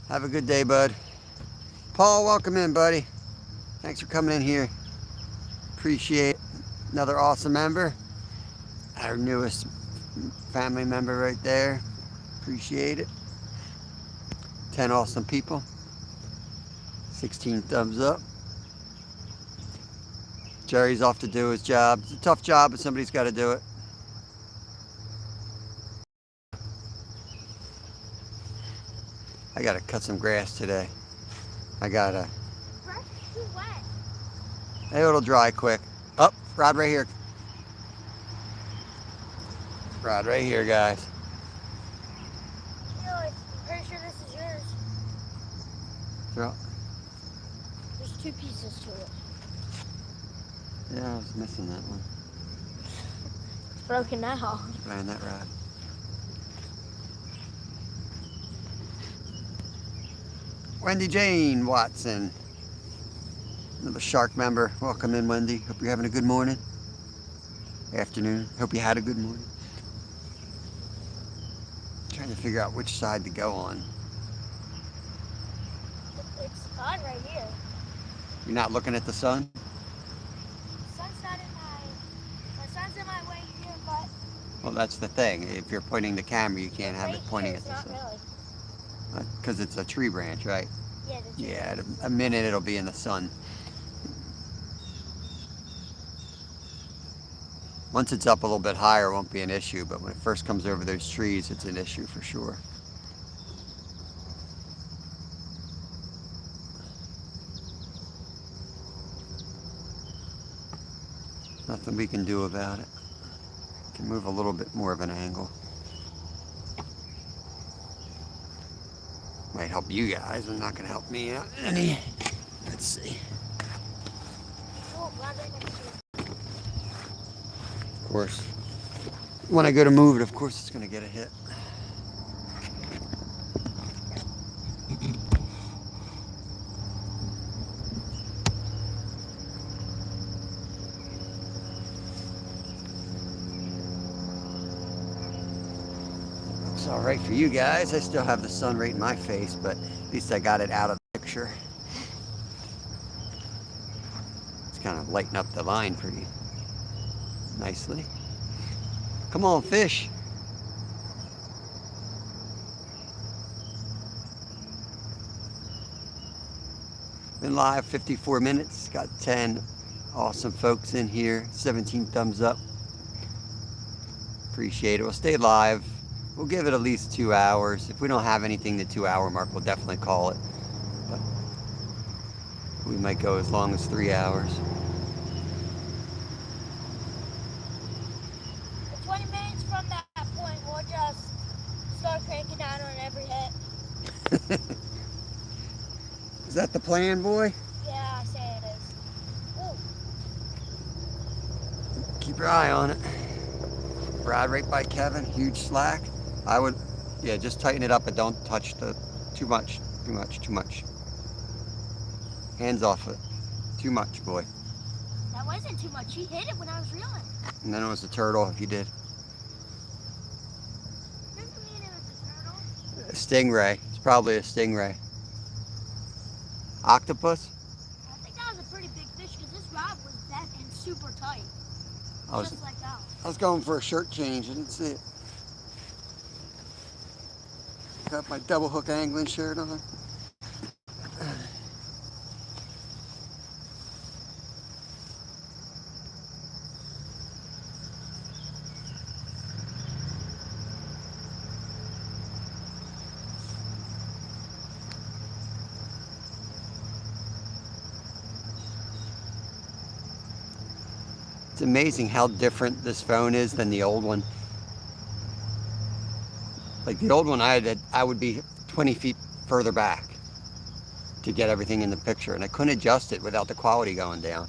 Have a good day, bud. Paul, welcome in, buddy. Thanks for coming in here. Appreciate it. Another awesome member. Our newest family member right there. Appreciate it. 10 awesome people. 16 thumbs up. Jerry's off to do his job. It's a tough job, but somebody's got to do it. I got to cut some grass today. I got to... Grass is too wet. Hey, it'll dry quick. Oh, rod right here. Rod right here, guys. I'm pretty sure this is yours. Throw. There's 2 pieces to it. Yeah, I was missing that one. It's broken now. Land that rod. Wendy Jane Watson. Another shark member. Welcome in, Wendy. Hope you're having a good morning. Afternoon. Hope you had a good morning. Trying to figure out which side to go on. It's fun right here. You're not looking at the sun? The sun's not in my sun's in my way here, but Well, that's the thing. If you're pointing the camera, you can't have right it pointing here, at the it's sun. not really. Because it's a tree branch, right? Yeah, the tree. Yeah, at a minute it'll be in the sun. Once it's up a little bit higher, it won't be an issue, but when it first comes over those trees, it's an issue for sure. Nothing we can do about it. Can move a little bit more of an angle. Might help you guys, but not going to help me out any. Let's see. Oh, rod right next to it. Of course, when I go to move it, of course it's going to get a hit. Looks all right for you guys. I still have the sun right in my face, but at least I got it out of the picture. It's kind of lighting up the line pretty nicely. Come on, fish. Been live 54 minutes. Got 10 awesome folks in here. 17 thumbs up. Appreciate it. We'll stay live. We'll give it at least 2 hours. If we don't have anything the 2-hour mark, we'll definitely call it. But we might go as long as 3 hours. For 20 minutes from that point, we'll just start cranking down on every hit. Is that the plan, boy? Yeah, I say it is. Ooh. Keep your eye on it. Rod right by Kevin. Huge slack. I would, yeah, just tighten it up, but don't touch the too much. Hands off it. Too much, boy. That wasn't too much. He hit it when I was reeling. And then it was a turtle if you did. Doesn't mean it was a turtle. A stingray. It's probably a stingray. Octopus? I think that was a pretty big fish because this rod was bent and super tight. I was, Just like that. I was going for a shirt change. I didn't see it. Got my double hook angling shirt on. It's amazing how different this phone is than the old one. Like the old one I would be 20 feet further back to get everything in the picture, and I couldn't adjust it without the quality going down.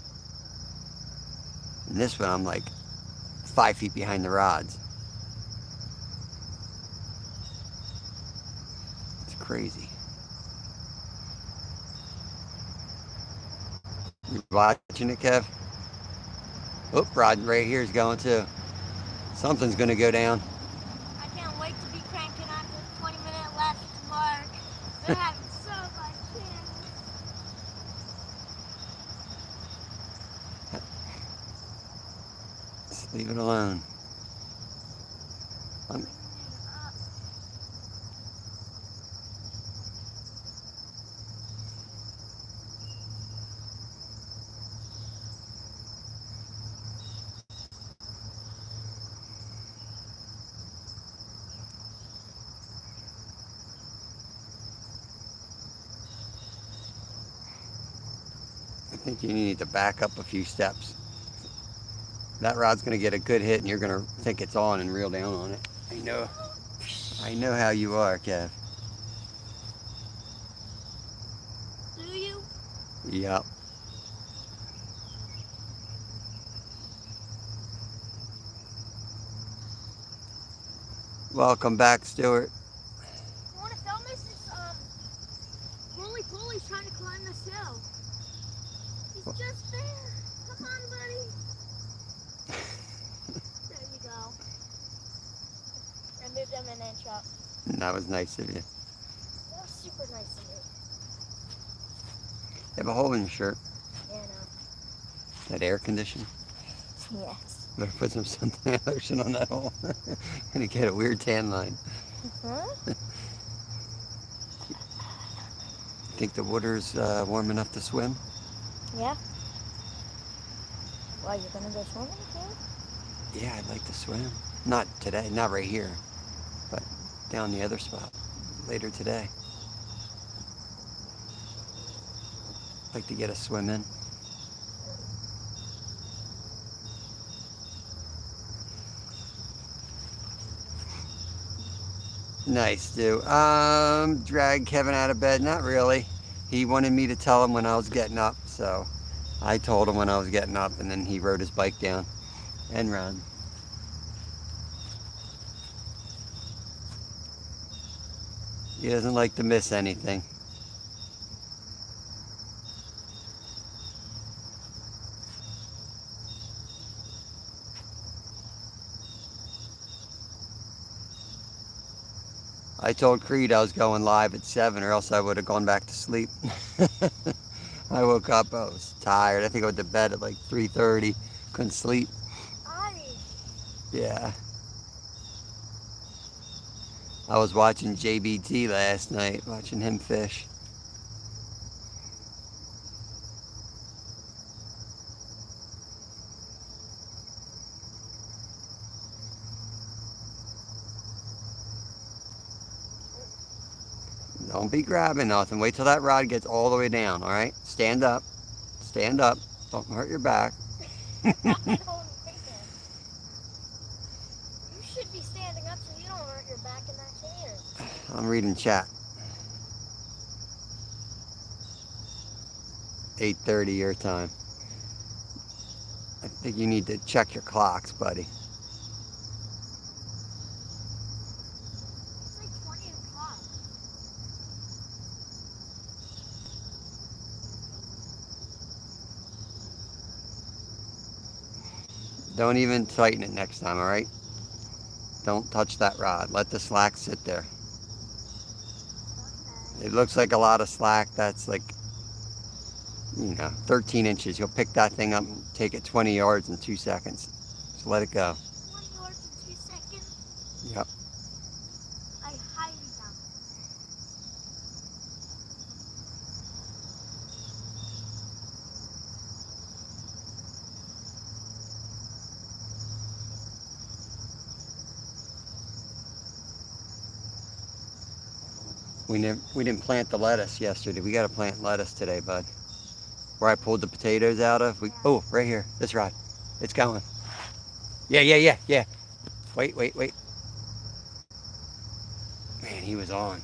And this one I'm like 5 feet behind the rods. It's crazy. You watching it, Kev? Oh, rod right here is going too. Something's gonna go down. I can't wait to be cranking on the 20-minute left mark. They're having so much fun. Just leave it alone. I think you need to back up a few steps. That rod's going to get a good hit and you're going to think it's on and reel down on it. I know how you are, Kev. Do you? Yep. Welcome back, Stuart. You want to film this? This Roly-Poly's trying to climb this hill. He's just there. Come on, buddy. There you go. I moved him an inch up. That was nice of you. That was super nice of you. You have a hole in your shirt. Yeah, no. That air condition. Yes. Better put some suntan lotion on that hole. Gonna get a weird tan line. Huh? Think the water's warm enough to swim? Yeah. Well, you're gonna go swimming too? Yeah, I'd like to swim. Not today, not right here, but down the other spot later today. Like to get a swim in. Nice, dude. Drag Kevin out of bed? Not really. He wanted me to tell him when I was getting up, so I told him when I was getting up, and then he rode his bike down and ran. He doesn't like to miss anything. I told Creed I was going live at 7 or else I would have gone back to sleep. I woke up, I was tired. I think I went to bed at like 3:30. Couldn't sleep. Yeah. I was watching JBT last night, watching him fish. Don't be grabbing nothing. Wait till that rod gets all the way down, all right? Stand up. Stand up. Don't hurt your back. You should be standing up so you don't hurt your back in that chair. I'm reading chat. 8:30 your time. I think you need to check your clocks, buddy. It's like 20 o'clock. Don't even tighten it next time, all right? Don't touch that rod. Let the slack sit there. Okay. It looks like a lot of slack. That's like, 13 inches. You'll pick that thing up and take it 20 yards in 2 seconds. Just let it go. 20 yards in 2 seconds? Yep. I highly doubt it. We didn't plant the lettuce yesterday. We got to plant lettuce today, bud. Where I pulled the potatoes out of. Oh, right here. This rod. It's going. Yeah. Wait. Man, he was on.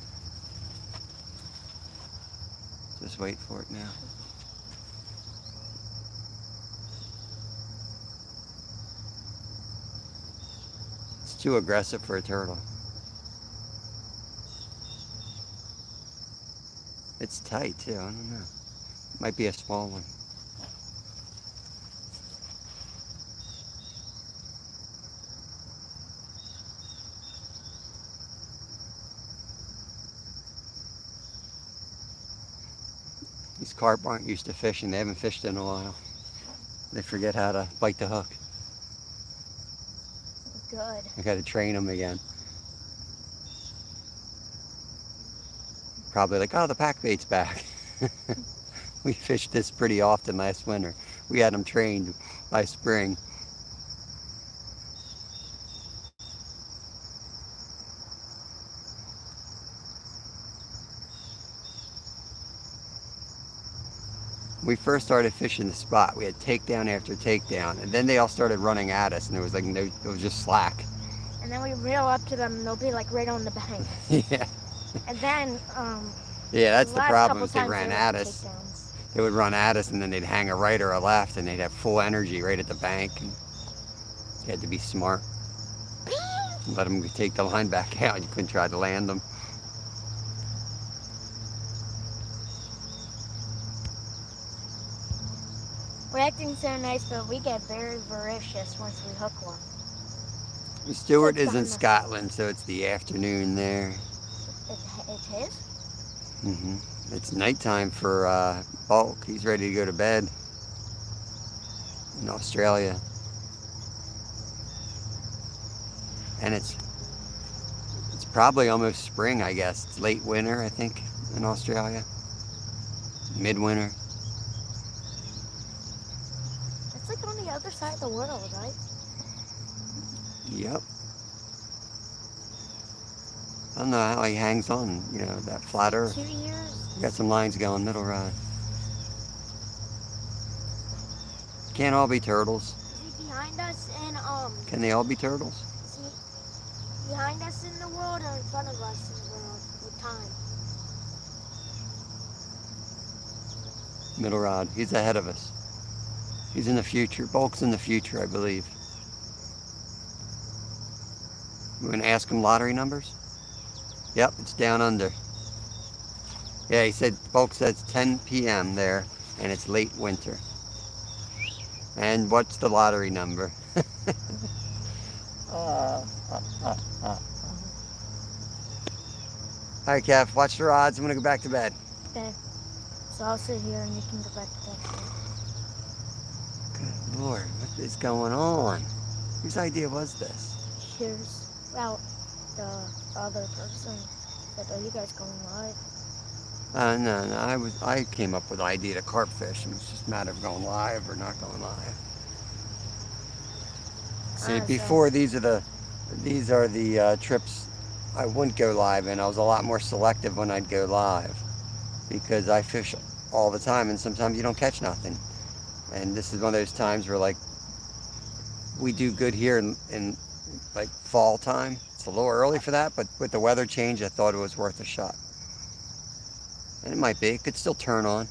Just wait for it now. It's too aggressive for a turtle. It's tight too, I don't know. Might be a small one. These carp aren't used to fishing. They haven't fished in a while. They forget how to bite the hook. Good. I got to train them again. Probably like, oh, the pack bait's back. We fished this pretty often last winter. We had them trained by spring. We first started fishing the spot. We had takedown after takedown, and then they all started running at us, and it was like no, it was just slack. And then we reel up to them, and they'll be like right on the bank. Yeah. And then, yeah, that's the last problem. couple Is they times ran were at us. takedowns. They would run at us, and then they'd hang a right or a left, and they'd have full energy right at the bank. And you had to be smart. Let them take the line back out. You couldn't try to land them. We're acting so nice, but we get very voracious once we hook one. Stewart It's is in behind us. Scotland, so it's the afternoon there. It's his? It's nighttime for Bulk. He's ready to go to bed in Australia. And it's probably almost spring, I guess. It's late winter, I think, in Australia. Midwinter. It's like on the other side of the world, right? Yep. I don't know how he hangs on, that flat earth. 2 years. Got some lines going, middle rod. Can't all be turtles. Is he behind us in Can they all be turtles? Is he behind us in the world or in front of us in the world with time? Middle rod. He's ahead of us. He's in the future. Bulk's in the future, I believe. You want to ask him lottery numbers? Yep, it's down under. Yeah, he said, Bulk says 10 p.m. there, and it's late winter. And what's the lottery number? All right, Kev, watch the rods. I'm going to go back to bed. Okay. So I'll sit here and you can go back to bed. Good Lord, what is going on? Whose idea was this? Here's, well, the other person said, are you guys going live? No, I came up with the idea to carp fish, and it's just a matter of going live or not going live. See, before these are the trips I wouldn't go live in. I was a lot more selective when I'd go live because I fish all the time, and sometimes you don't catch nothing. And this is one of those times where like we do good here in like fall time. It's a little early for that, but with the weather change, I thought it was worth a shot. And it might be. It could still turn on.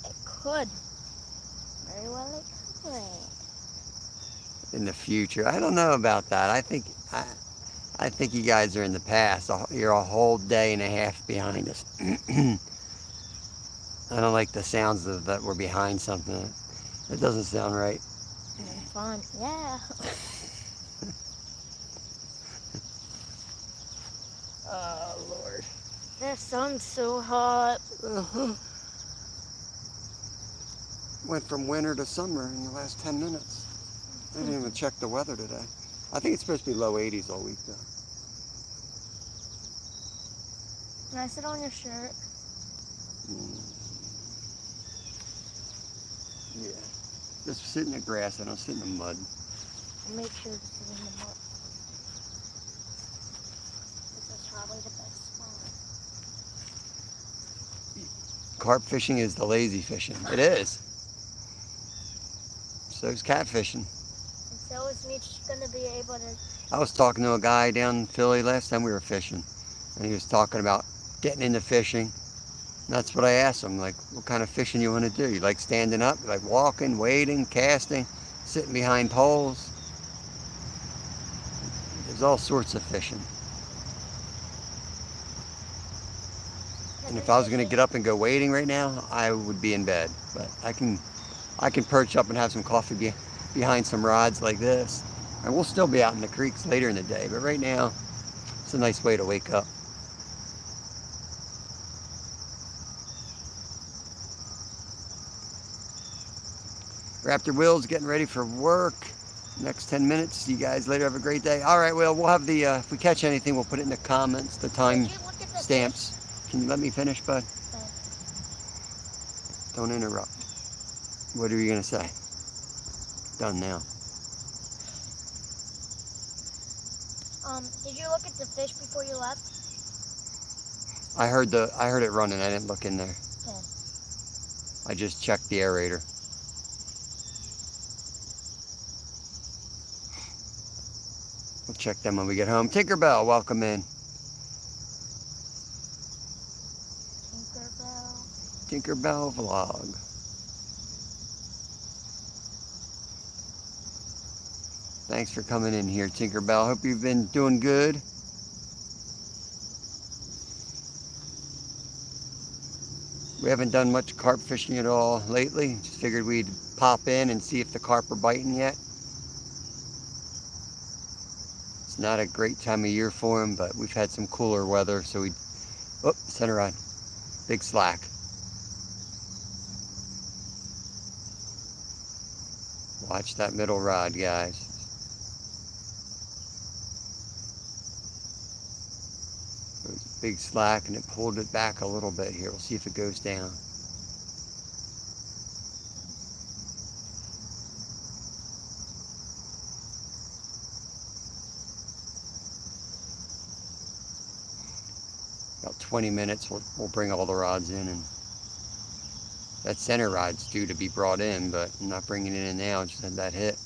It could. Very well it could. In the future, I don't know about that. I think you guys are in the past. You're a whole day and a half behind us. I don't like the sounds of that we're behind something. It doesn't sound right. Fun. Yeah. Oh, Lord. The sun's so hot. Went from winter to summer in the last 10 minutes. I didn't even check the weather today. I think it's supposed to be low 80s all week, though. Can I sit on your shirt? Yeah. Just sit in the grass. I don't sit in the mud. I'll make sure to sit in the mud. This is probably the best spot. Carp fishing is the lazy fishing. It is. So is catfishing. And so is Mitch gonna be able to. I was talking to a guy down in Philly last time we were fishing, and he was talking about getting into fishing. And that's what I asked him, like, what kind of fishing you want to do? You like standing up? You like walking, wading, casting, sitting behind poles? There's all sorts of fishing. And if I was going to get up and go wading right now, I would be in bed. But I can perch up and have some coffee behind some rods like this. And we'll still be out in the creeks later in the day. But right now, it's a nice way to wake up. Raptor Will's getting ready for work. Next 10 minutes. See you guys later. Have a great day. All right, Will, we'll have the, if we catch anything, we'll put it in the comments, the time stamps. Can you let me finish, bud? Okay. Don't interrupt. What are you going to say? Done now. Did you look at the fish before you left? I heard it running. I didn't look in there. Okay. I just checked the aerator. We'll check them when we get home. Tinkerbell, welcome in. Tinkerbell vlog. Thanks for coming in here, Tinkerbell. Hope you've been doing good. We haven't done much carp fishing at all lately. Just figured we'd pop in and see if the carp are biting yet. It's not a great time of year for them, but we've had some cooler weather, so we... Oh, center rod. Big slack. Watch that middle rod, guys. It was a big slack and it pulled it back a little bit here. We'll see if it goes down. About 20 minutes, we'll bring all the rods in, and that center rod's due to be brought in, but I'm not bringing it in now. Just had that hit.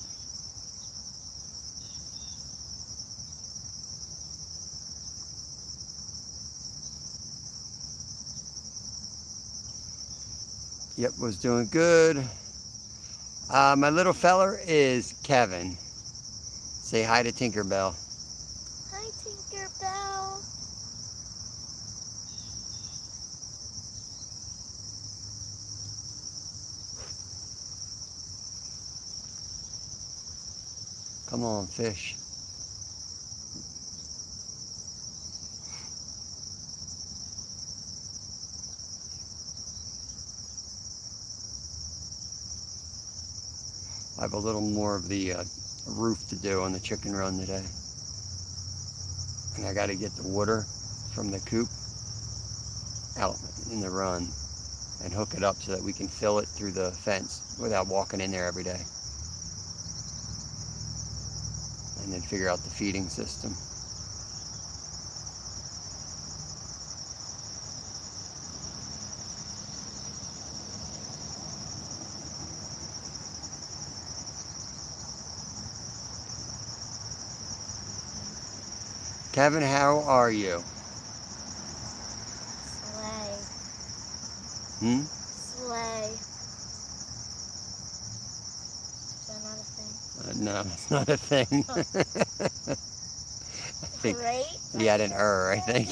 Yep, was doing good. My little feller is Kevin. Say hi to Tinkerbell. Hi, Tinkerbell. Come on, fish. I have a little more of the roof to do on the chicken run today. And I got to get the water from the coop out in the run and hook it up so that we can fill it through the fence without walking in there every day. And then figure out the feeding system. Kevin, how are you? Slay. Slay. Is that not a thing? No, it's not a thing. I think Great. he had an error, I think.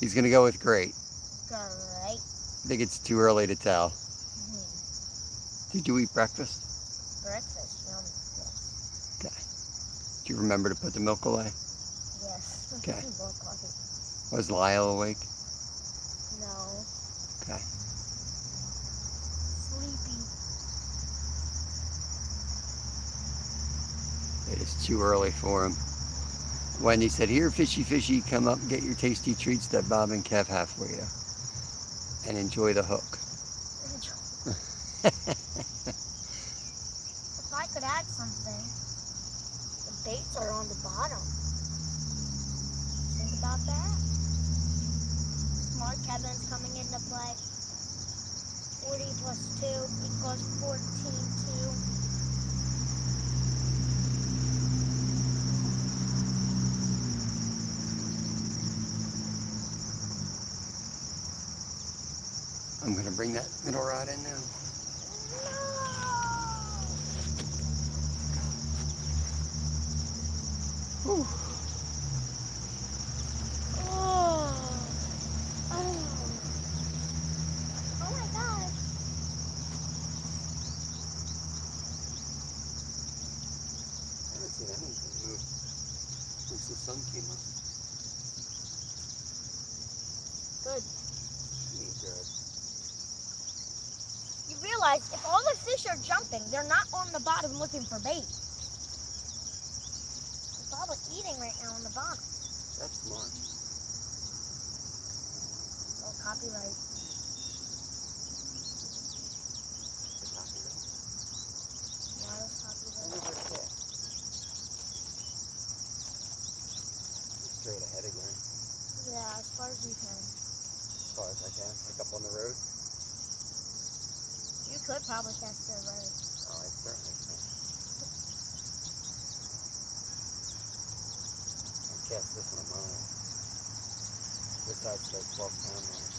He's going to go with great. Great. I think it's too early to tell. Did you eat breakfast? Breakfast, yum. Yes. Okay. Do you remember to put the milk away? Yes. Okay. Milk coffee. Was Lyle awake? No. Okay. Sleepy. It is too early for him. Wendy said, here, fishy, fishy, come up and get your tasty treats that Bob and Kev have for you. And enjoy the hook. If I could add something, the baits are on the bottom. Think about that. Smart Kevin's coming into play. 40 plus 2 equals 14.2. I'm going to bring that middle rod in now. Whew. Oh. Oh. Oh my God. I haven't seen anything move since the sun came up. Good. Good. You realize if all the fish are jumping, they're not on the bottom looking for bait. They're probably eating right now on the bottom. That's smart. Oh, copyright. The copyright? Why is copyright? Straight ahead again. Yeah, as far as you can. As far as I can. Like up on the road. You could probably cast the road. Oh, I certainly can. I'll cast this one a mile. This side's like 12-pound line.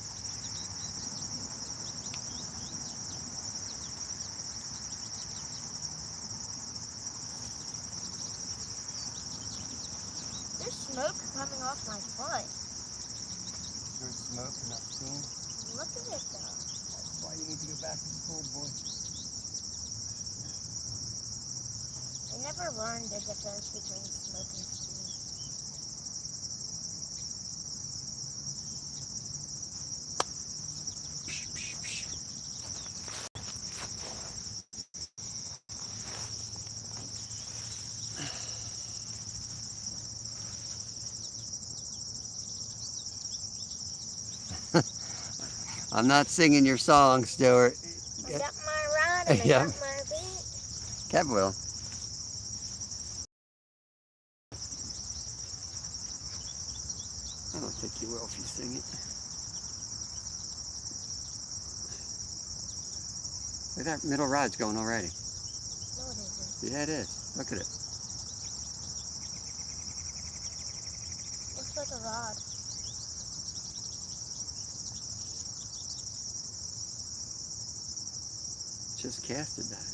There's smoke coming off my foot. There's smoke and not steam. Look at it though. That's why you need to go back to school, boy. I never learned the difference between smoke and steam. I'm not singing your song, Stuart. I got my rod and I Yeah. got my bait. Kev will. I don't think you will if you sing it. Look at that middle rod's going already. No, it isn't. Yeah, it is. Look at it. Looks like a rod. Just casted that.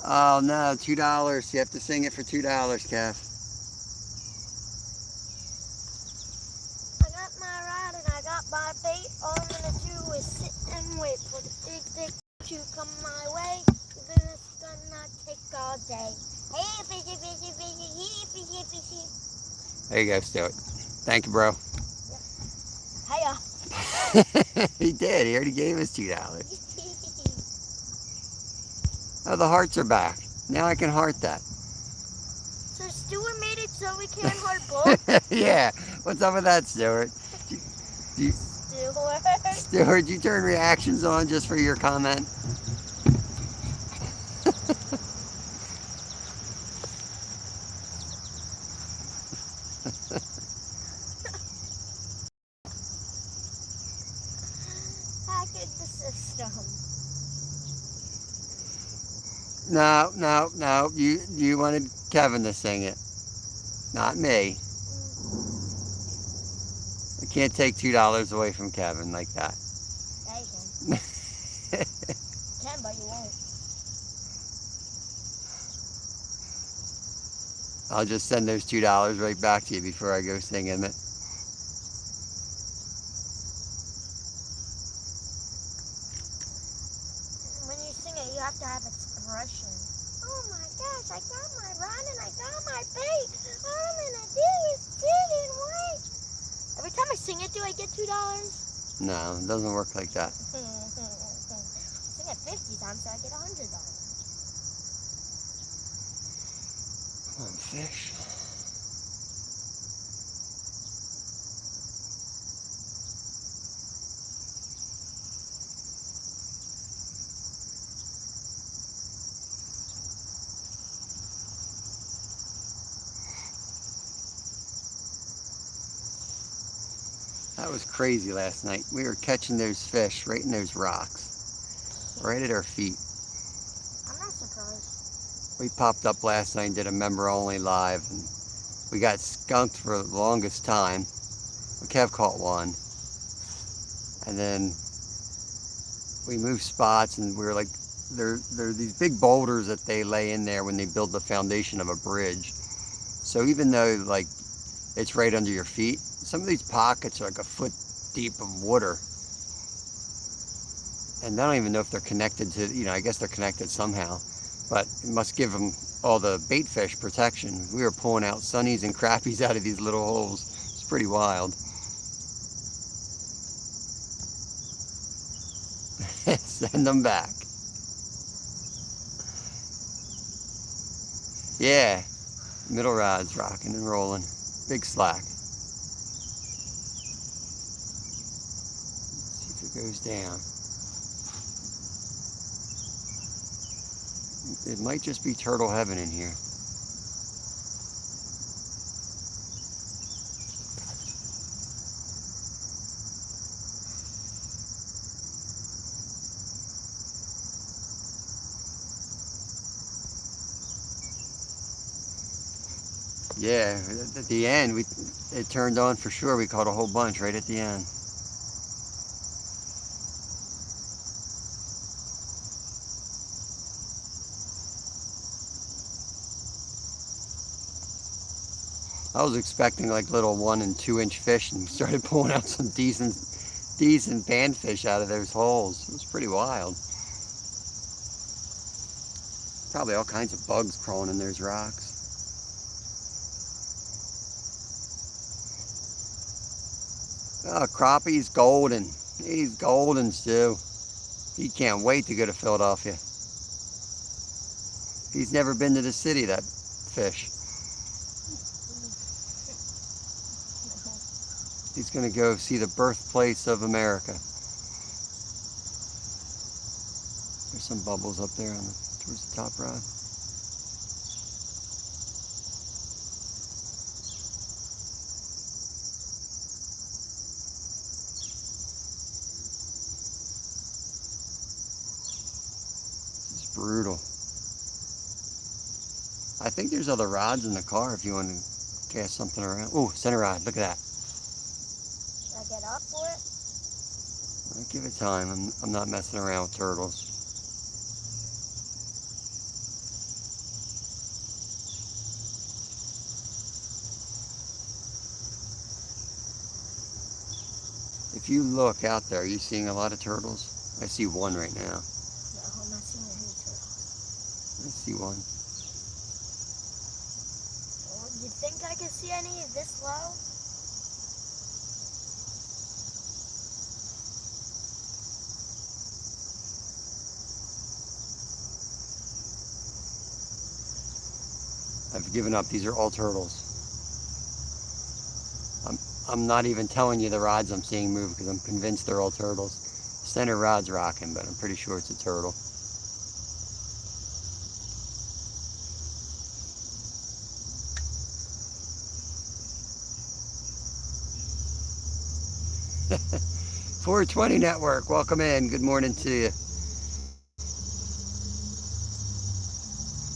Oh no, $2. You have to sing it for $2, Kev. I got my rod and I got my bait. All I'm gonna do is sit and wait for the big dick to come my way. Even it's gonna take all day. Hey, fishy, fishy, fishy, hey, fishy, fishy. There you go, Stuart. Thank you, bro. Hiya. He did. He already gave us $2. Oh, the hearts are back. Now I can heart that. So Stuart made it so we can't heart both? Yeah. What's up with that, Stuart? Stuart, you turn reactions on just for your comment? Hacked the system. No, no, no. You wanted Kevin to sing it, not me. I can't take $2 away from Kevin like that. Yeah, you can. You can, but you won't. I'll just send those $2 right back to you before I go singing it. When you sing it, you have to have expression. Oh my gosh, I got my rod and I got my bait. All I'm gonna do is sit and wait. Every time I sing it, do I get $2? No, it doesn't work like that. Sing it 50 times, so I get $100. Come on, fish. That was crazy last night. We were catching those fish right in those rocks, right at our feet. I'm not surprised. We popped up last night and did a member only live, and we got skunked for the longest time. Kev caught one, and then we moved spots, and we were like, there are these big boulders that they lay in there when they build the foundation of a bridge. So even though like it's right under your feet, some of these pockets are like a foot deep of water. And I don't even know if they're connected to, I guess they're connected somehow, but it must give them all the bait fish protection. We were pulling out sunnies and crappies out of these little holes. It's pretty wild. Send them back. Yeah, middle rod's rocking and rolling. Big slack. Let's see if it goes down. It might just be turtle heaven in here. Yeah, at the end, it turned on for sure. We caught a whole bunch right at the end. I was expecting like little 1 and 2 inch fish, and we started pulling out some decent panfish out of those holes. It was pretty wild. Probably all kinds of bugs crawling in those rocks. Oh, crappie's golden. He's golden, Stu. He can't wait to go to Philadelphia. He's never been to the city, that fish. He's going to go see the birthplace of America. There's some bubbles up there towards the top rod. Brutal. I think there's other rods in the car if you want to cast something around. Oh, center rod. Look at that. Should I get up for it? I'll give it time. I'm not messing around with turtles. If you look out there, are you seeing a lot of turtles? I see one right now. I'm not seeing any turtles. I see one. Well, you think I can see any this low? I've given up. These are all turtles. I'm not even telling you the rods I'm seeing move because I'm convinced they're all turtles. Center rod's rocking, but I'm pretty sure it's a turtle. .420 Network, welcome in. Good morning to you.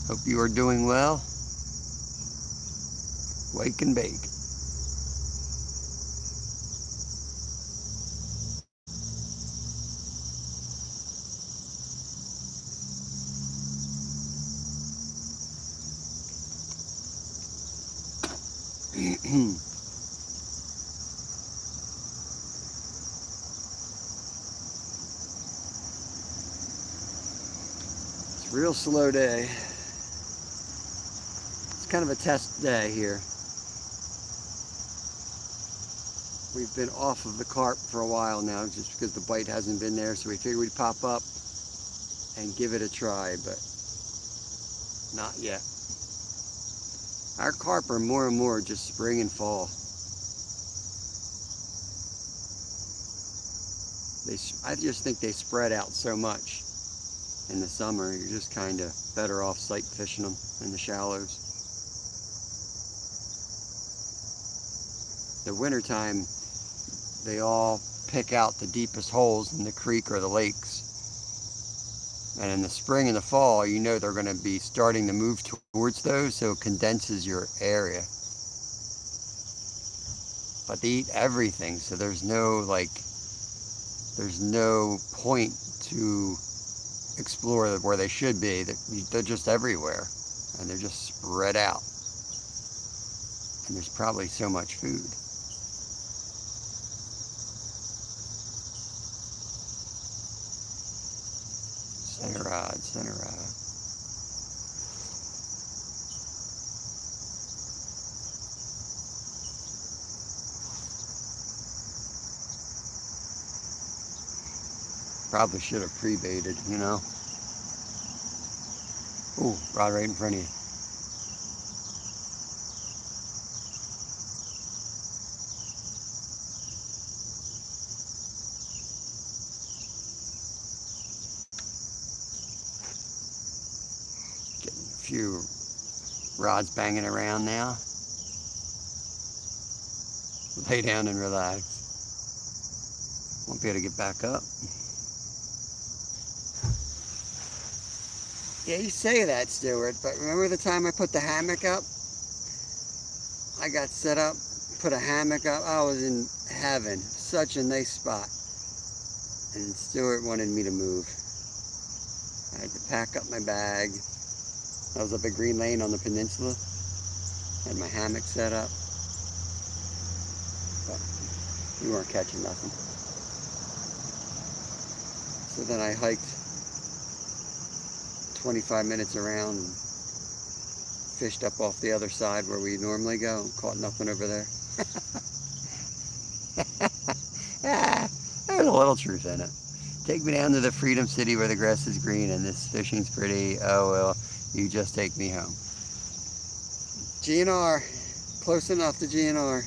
Hope you are doing well. Wake and bake. It's a real slow day. It's kind of a test day here. We've been off of the carp for a while now just because the bite hasn't been there, so we figured we'd pop up and give it a try, but not yet. Our carp are more and more just spring and fall. I just think they spread out so much in the summer. You're just kind of better off sight fishing them in the shallows. The wintertime, they all pick out the deepest holes in the creek or the lakes. And in the spring and the fall, you know they're going to be starting to move towards those, so it condenses your area. But they eat everything, so there's no point to explore where they should be. They're just everywhere, and they're just spread out. And there's probably so much food. Center rod, center rod. Probably should have pre-baited, you know. Ooh, rod right in front of you. Getting a few rods banging around now. Lay down and relax. Won't be able to get back up. Yeah, you say that, Stuart, but remember the time I put the hammock up? I got set up, put a hammock up. I was in heaven. Such a nice spot. And Stuart wanted me to move. I had to pack up my bag. I was up at Green Lane on the peninsula. Had my hammock set up. But we weren't catching nothing. So then I hiked 25 minutes around and fished up off the other side where we normally go. Caught nothing over there. There's a little truth in it. Take me down to the Freedom City where the grass is green and this fishing's pretty. Oh well, you just take me home. GNR. Close enough to GNR.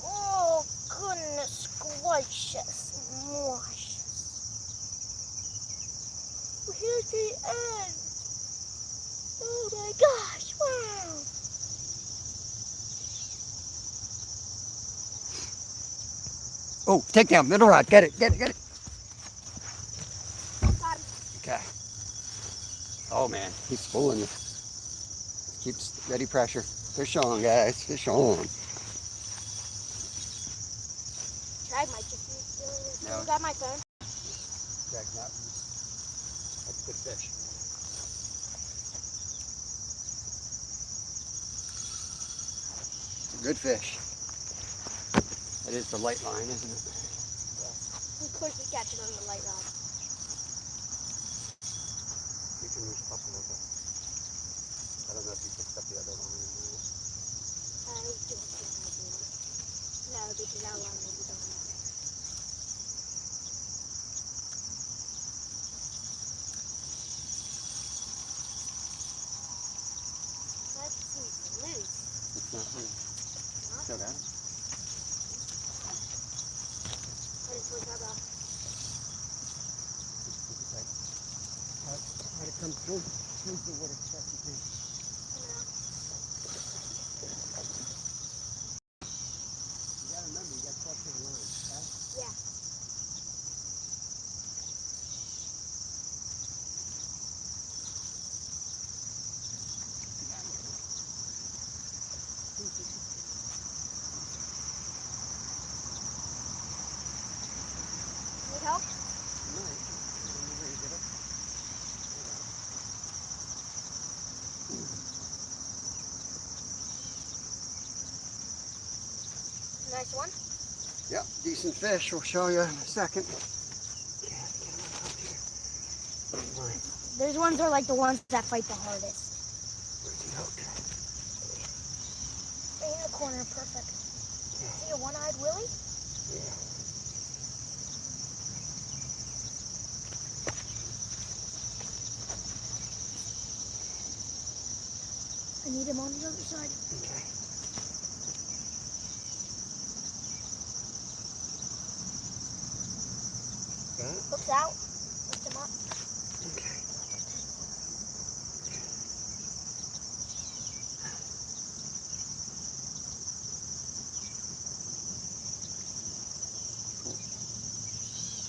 Oh, goodness gracious, gracious. Here's the end. Oh my gosh, wow. Oh, take down, middle rod. Get it, get it, get it. Got him. Okay. Oh man, he's pulling it. Keeps ready pressure. Fish on, guys. Fish on. Drag might just be doing this. No. Got my phone. Drag that. That's a good fish. It's a good fish. That is the light line, isn't it? Of course we catch it on the light rod. You can reach up a little bit. I don't know if you picked up the other line or not. He's doing something. No, because that line will be done. That seems loose. It's not loose. Huh? Still got it. What is that about? Try to come towards the water as best you can. You gotta remember, you got pressure on the line, okay? Yeah. Need help? You might. I don't know where you get up. Nice one. Yep, decent fish. We'll show you in a second. Those ones are like the ones that fight the hardest. Where's he hooked? Right in the corner, perfect. See a one-eyed Willie? Yeah. I need him on the other side. Okay. Hooks out. Lift him up. Okay.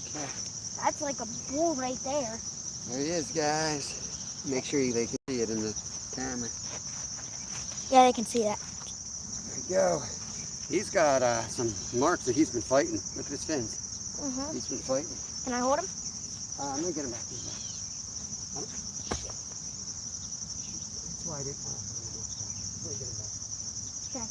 Okay. That's like a bull right there. There he is, guys. Make sure they can see it in the camera. Yeah, they can see that. There you go. He's got some marks that he's been fighting with his fins. Mm-hmm. He's been fighting. Can I hold him? I'm gonna get him back here. That's why I didn't. Let me get him back. Okay.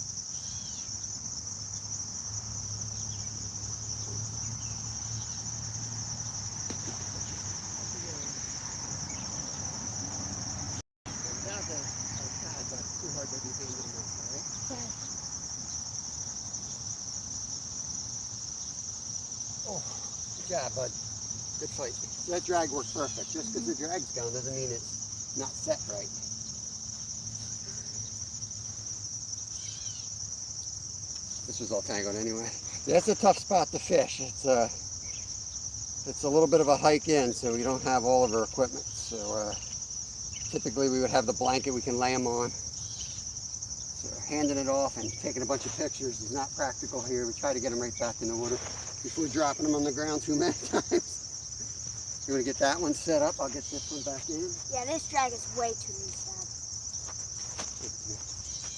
Without the pad, but it's too hard to be painted enough, all right? Okay. Oh, good job, bud. Good fight. That drag worked perfect. Just because the drag's gone doesn't mean it's not set right. This was all tangled anyway. Yeah, it's a tough spot to fish. It's a little bit of a hike in, so we don't have all of our equipment. So typically we would have the blanket we can lay them on. So handing it off and taking a bunch of pictures is not practical here. We try to get them right back in the water before dropping them on the ground too many times. You want to get that one set up? I'll get this one back in. Yeah, this drag is way too loose, Dad.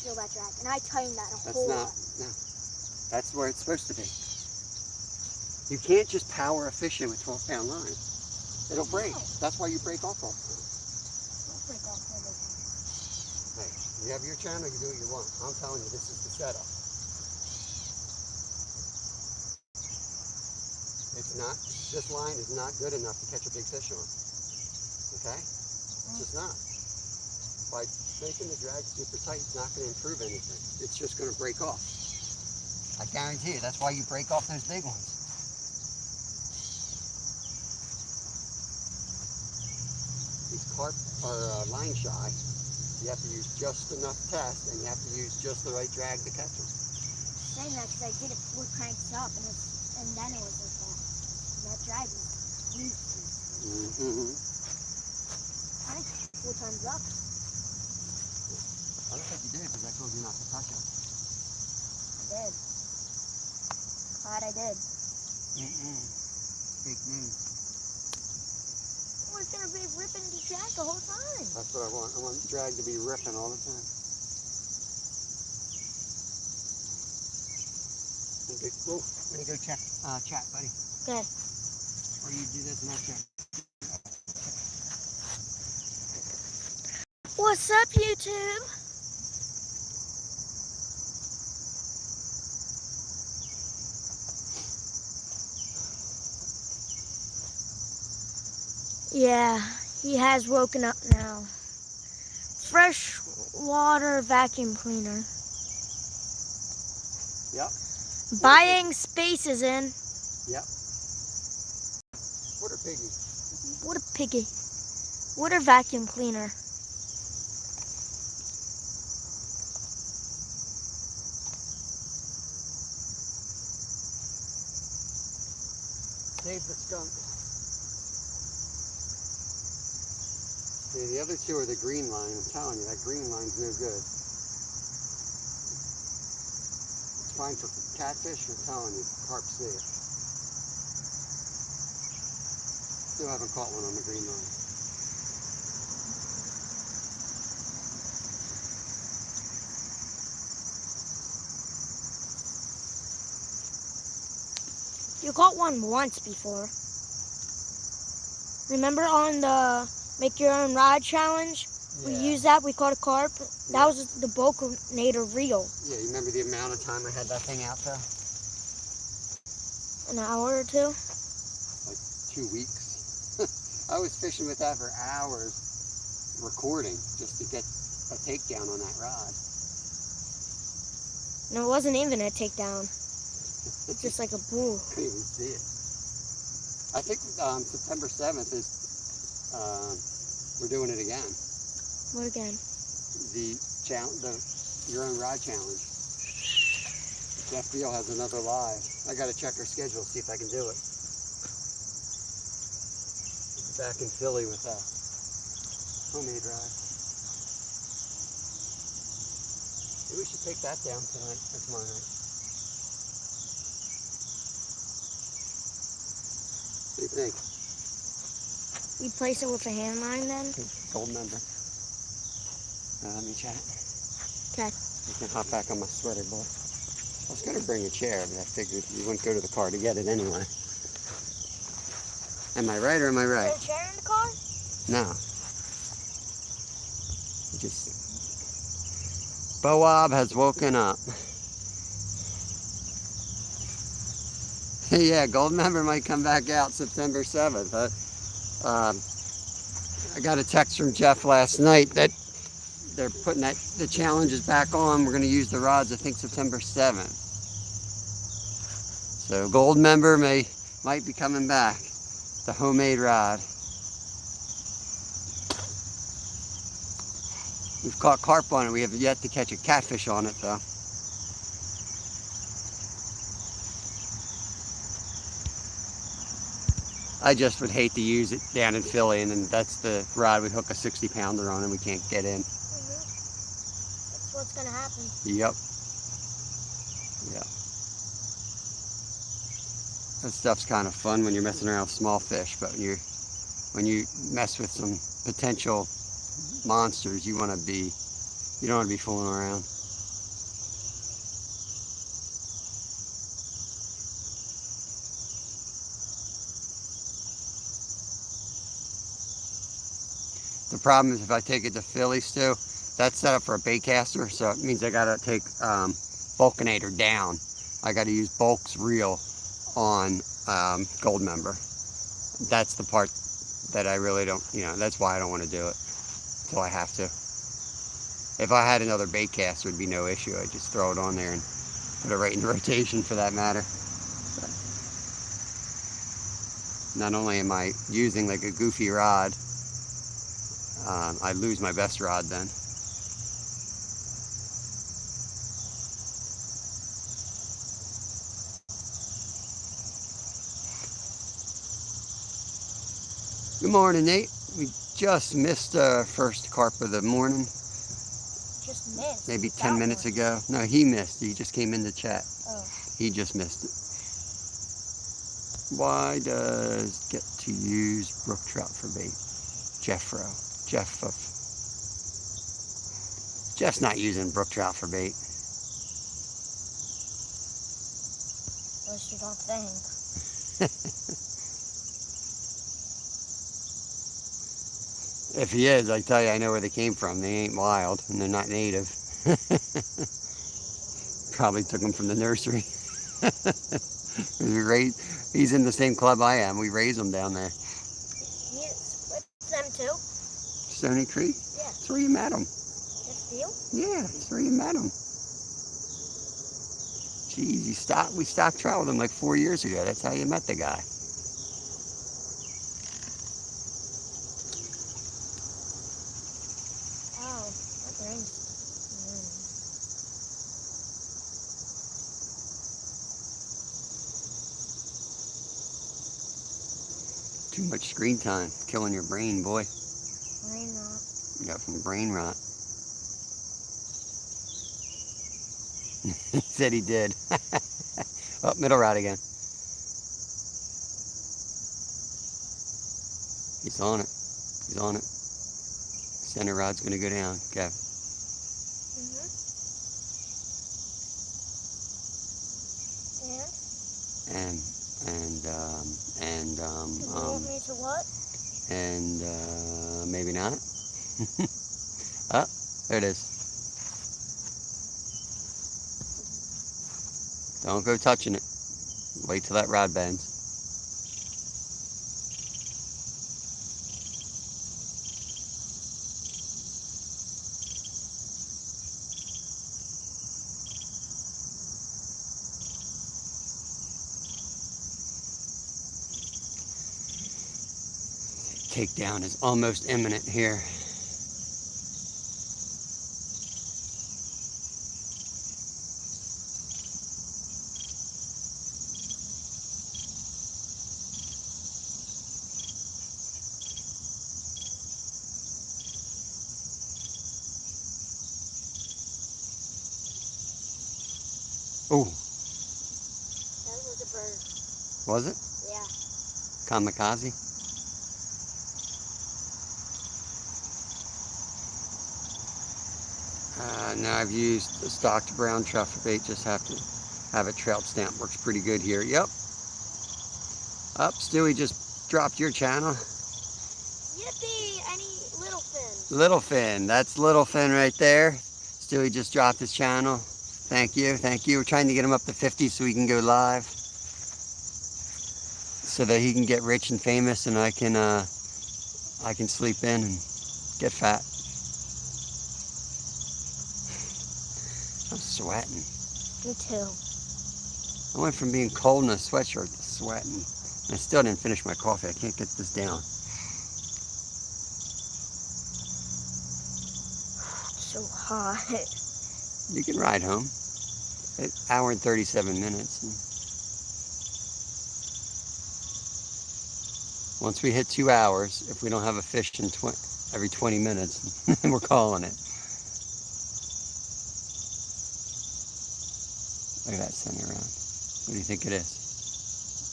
Feel that drag. And I tightened that a whole lot. No. That's where it's supposed to be. You can't just power a fish in with 12-pound line. It'll break. No. That's why you break off all the time. Don't break off all the time. Hey, you have your channel, you do what you want. I'm telling you, this is the setup. It's not, this line is not good enough to catch a big fish on. Okay? It's just not. By making the drag super tight, it's not going to improve anything. It's just going to break off. I guarantee you, that's why you break off those big ones. These carp are line shy. You have to use just enough test, and you have to use just the right drag to catch them. Saying that because I did it 4 cranks up, and then it was like that. And that drag was weak. Mm-hmm. I think 4 times up. I don't think you did because I told you not to touch them. I did. Glad I did. Fake news. I was gonna be ripping the drag the whole time. That's what I want. I want the drag to be ripping all the time. Let me go check chat, buddy. Okay. Or you do this and I'll check. What's up, YouTube? Yeah, he has woken up now. Fresh water vacuum cleaner. Yep. Buying spaces in. Yep. What a piggy. What a piggy. What a vacuum cleaner. Save the skunk. See, the other two are the green line. I'm telling you, that green line's no good. It's fine for catfish, I'm telling you, carp see it. Still haven't caught one on the green line. You caught one once before. Remember on the Make Your Own Rod challenge? We used that, we caught a carp. That was the Boconator reel. Yeah, you remember the amount of time I had that thing out there? An hour or two? Like 2 weeks. I was fishing with that for hours, recording, just to get a takedown on that rod. No, it wasn't even a takedown. It's just like a bull. Couldn't even see it. I think September 7th is, we're doing it again. What again? The Your Own Rod Challenge. Jeff Beal has another live. I got to check her schedule, see if I can do it. back in Philly with a homemade rod. Maybe we should take that down tonight or tomorrow night. What do you think? Replace it with a hand line then? Gold member. Let me chat. Okay. You can hop back on my sweater, boy. I was going to bring a chair, but I figured you wouldn't go to the car to get it anyway. Am I right or am I right? Is there a chair in the car? No. Just... Boab has woken up. Yeah, gold member might come back out September 7th. I got a text from Jeff last night that they're putting the challenges back on. We're going to use the rods, I think, September 7th. So gold member might be coming back. The homemade rod. We've caught carp on it. We have yet to catch a catfish on it, though. I just would hate to use it down in Philly, and then that's the rod we hook a 60-pounder on and we can't get in. That's what's going to happen. Yep. Yep. That stuff's kind of fun when you're messing around with small fish, but when you mess with some potential monsters, you don't want to be fooling around. The problem is if I take it to Philly, Stu, that's set up for a bait caster, so it means I gotta take Vulcanator down. I gotta use Bulk's reel on gold member. That's the part that I really don't, that's why I don't want to do it until I have to. If I had another bait caster, it would be no issue. I'd just throw it on there and put it right in rotation for that matter. But not only am I using like a goofy rod, I lose my best rod then. Good morning, Nate. We just missed our first carp of the morning. Just missed? Maybe 10 minutes ago. No, he missed. He just came in to chat. Oh. He just missed it. Why does get to use brook trout for bait? Jeff's not using brook trout for bait. At least you don't think. If he is, I tell you, I know where they came from. They ain't wild, and they're not native. Probably took them from the nursery. He's in the same club I am. We raise them down there. He is with them too? Stony Creek? Yeah. That's where you met him. Just you? Yeah, that's where you met him. Jeez, we stopped trout with him like 4 years ago. That's how you met the guy. Oh, that rains. Too much screen time. Killing your brain, boy. Brain rot. You got some brain rot. He said he did. Oh, middle rod again. He's on it. He's on it. Center rod's gonna go down. Okay. And? You want me to what? And maybe not. Oh, there it is. Don't go touching it. Wait till that rod bends. Takedown is almost imminent here. Oh, That was a bird. was it? Yeah. Kamikaze? Now I've used the stocked brown truffle bait, just have to have a trout stamp. Works pretty good here. Yep. Up, Stewie just dropped your channel. Yippee! Any little fin. Little Fin, that's Little Fin right there. Stewie just dropped his channel. Thank you, thank you. We're trying to get him up to 50 so he can go live, so that he can get rich and famous, and I can sleep in and get fat. I'm sweating. Me too. I went from being cold in a sweatshirt to sweating. I still didn't finish my coffee. I can't get this down. So hot. You can ride home. An hour and 37 minutes. Once we hit 2 hours, if we don't have a fish in every 20 minutes, we're calling it. Look at that center round. What do you think it is?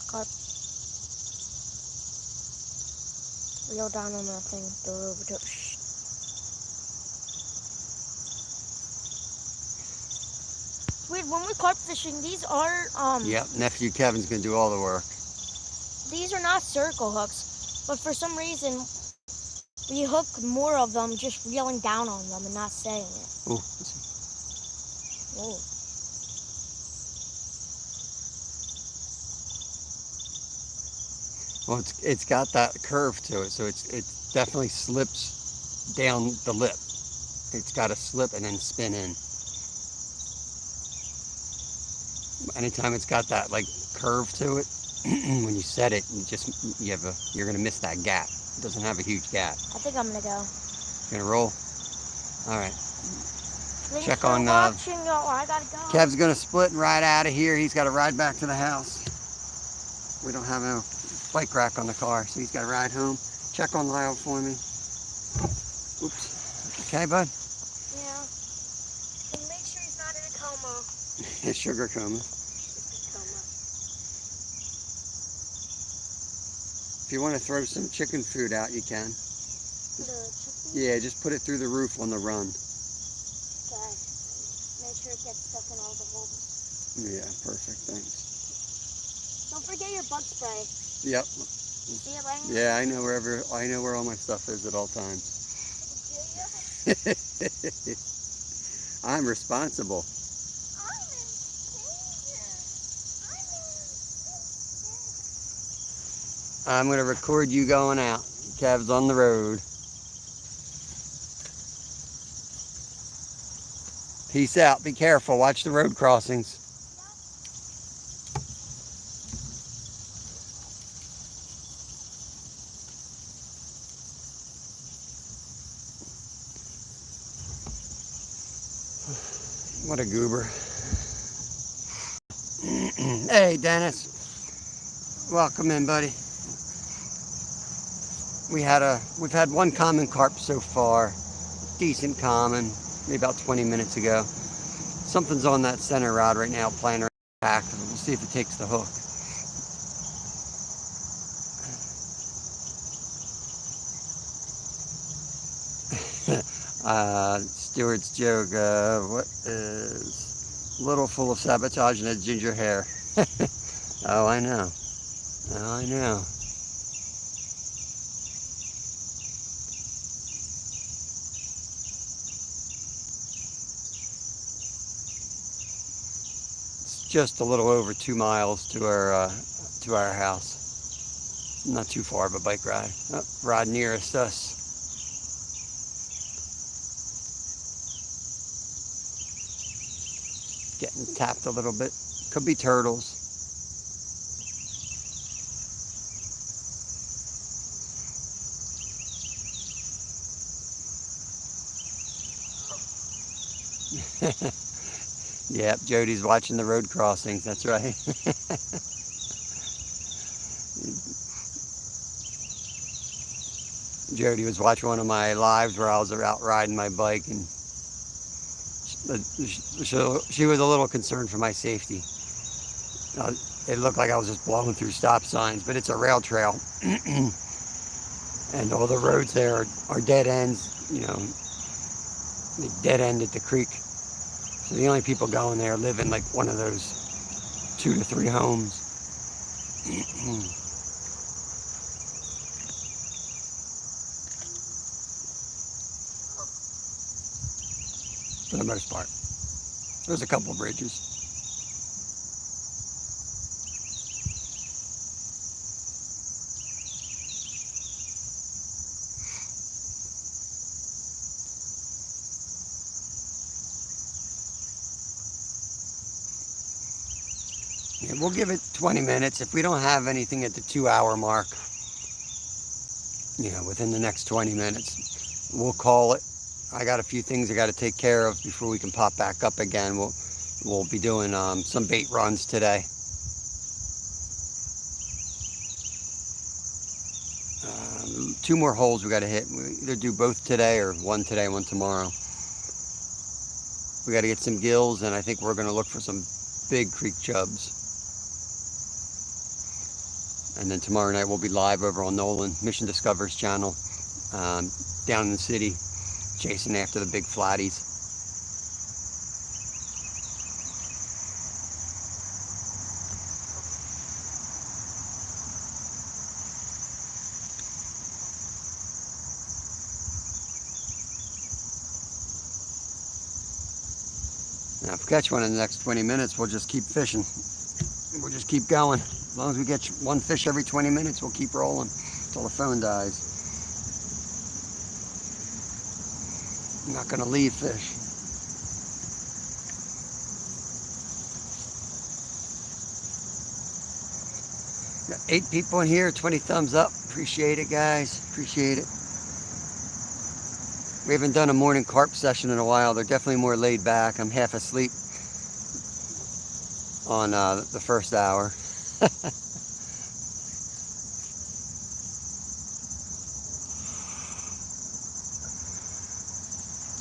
Carp. Reel down on that thing. Throw it over to. Shh. Wait, when we're carp fishing, these are Yep, nephew Kevin's gonna do all the work. these are not circle hooks, but for some reason we hook more of them just reeling down on them and not saying it. Oh, Whoa. well, it's got that curve to it, so it definitely slips down the lip. It's got to slip and then spin in. Anytime it's got that like curve to it, when you set it, you're gonna miss that gap. It doesn't have a huge gap. I think I'm gonna go. Gonna roll. All right. Thanks Check for on, watching, y'all. I gotta go. Kev's gonna split and ride out of here. He's got to ride back to the house. We don't have no bike rack on the car, so he's got to ride home. Check on Lyle for me. Oops. Okay, bud. Yeah. And make sure he's not in a coma. Sugar coma. If you want to throw some chicken food out, you can. Yeah, just put it through the roof on the run. Okay. Make sure it gets stuck in all the holes. Yeah, perfect, thanks. Don't forget your bug spray. Yep. See it right now? Yeah, I know where all my stuff is at all times. I'm responsible. I'm going to record you going out. Kev's on the road. Peace out. Be careful. Watch the road crossings. What a goober. Hey, Dennis. Welcome in, buddy. We've had one common carp so far. Decent common, maybe about 20 minutes ago. Something's on that center rod right now playing around the back. We'll see if it takes the hook. Stewart's joke, what is little full of sabotage and a ginger hair? Oh, I know. Oh, I know. It's just a little over 2 miles to our house. Not too far of a bike ride. Oh, ride nearest us. Getting tapped a little bit. Could be turtles. Yep, Jody's watching the road crossings, that's right. Jody was watching one of my lives where I was out riding my bike, and She was a little concerned for my safety. It looked like I was just blowing through stop signs, but it's a rail trail. And all the roads there are dead ends, you know, they dead end at the creek. So the only people going there live in like one of those 2 to 3 homes. For the most part. There's a couple bridges. Yeah, we'll give it 20 minutes. If we don't have anything at the 2-hour mark, you know, within the next 20 minutes, we'll call it. I got a few things I got to take care of before we can pop back up again. We'll be doing some bait runs today. 2 more holes we got to hit. We either do both today or one today, one tomorrow. We got to get some gills, and I think we're going to look for some big creek chubs. And then tomorrow night we'll be live over on Nolan Mission Discover's channel, down in the city, chasing after the big flatties. Now, if we catch one in the next 20 minutes, we'll just keep fishing. We'll just keep going. As long as we get one fish every 20 minutes, we'll keep rolling until the phone dies. I'm not going to leave fish. Got 8 people in here, 20 thumbs up. Appreciate it, guys. Appreciate it. We haven't done a morning carp session in a while. They're definitely more laid back. I'm half asleep on the first hour.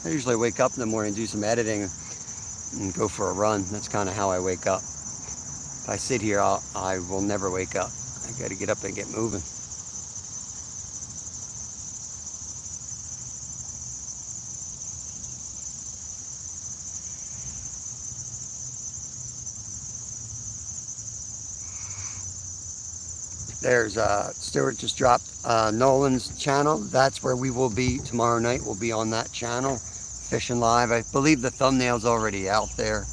I usually wake up in the morning, do some editing, and go for a run. That's kind of how I wake up. If I sit here, I will never wake up. I got to get up and get moving. There's Stuart just dropped Nolan's channel. That's where we will be tomorrow night. We'll be on that channel, fishing live. I believe the thumbnail's already out there.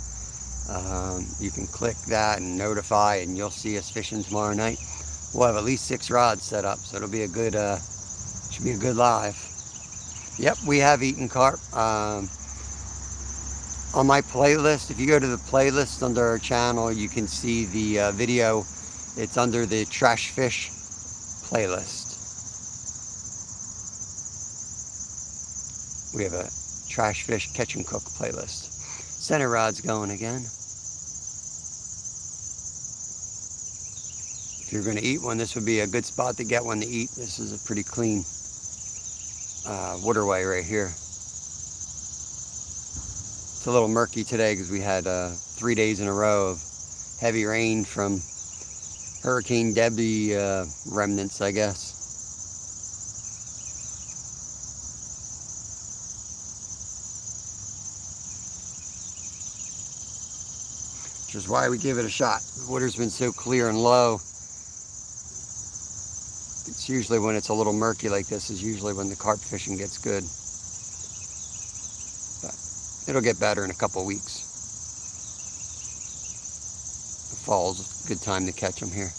You can click that and notify, and you'll see us fishing tomorrow night. We'll have at least 6 rods set up, so it'll be a good, should be a good live. Yep, we have eaten carp. On my playlist, if you go to the playlist under our channel, you can see the video. It's under the Trash Fish playlist. We have a Trash Fish Catch and Cook playlist. Center rod's going again. If you're going to eat one, this would be a good spot to get one to eat. This is a pretty clean waterway right here. It's a little murky today because we had 3 days in a row of heavy rain from Hurricane Debbie remnants, I guess. Which is why we give it a shot. The water's been so clear and low. It's usually when it's a little murky like this is usually when the carp fishing gets good. But it'll get better in a couple weeks. The fall's a good time to catch them here.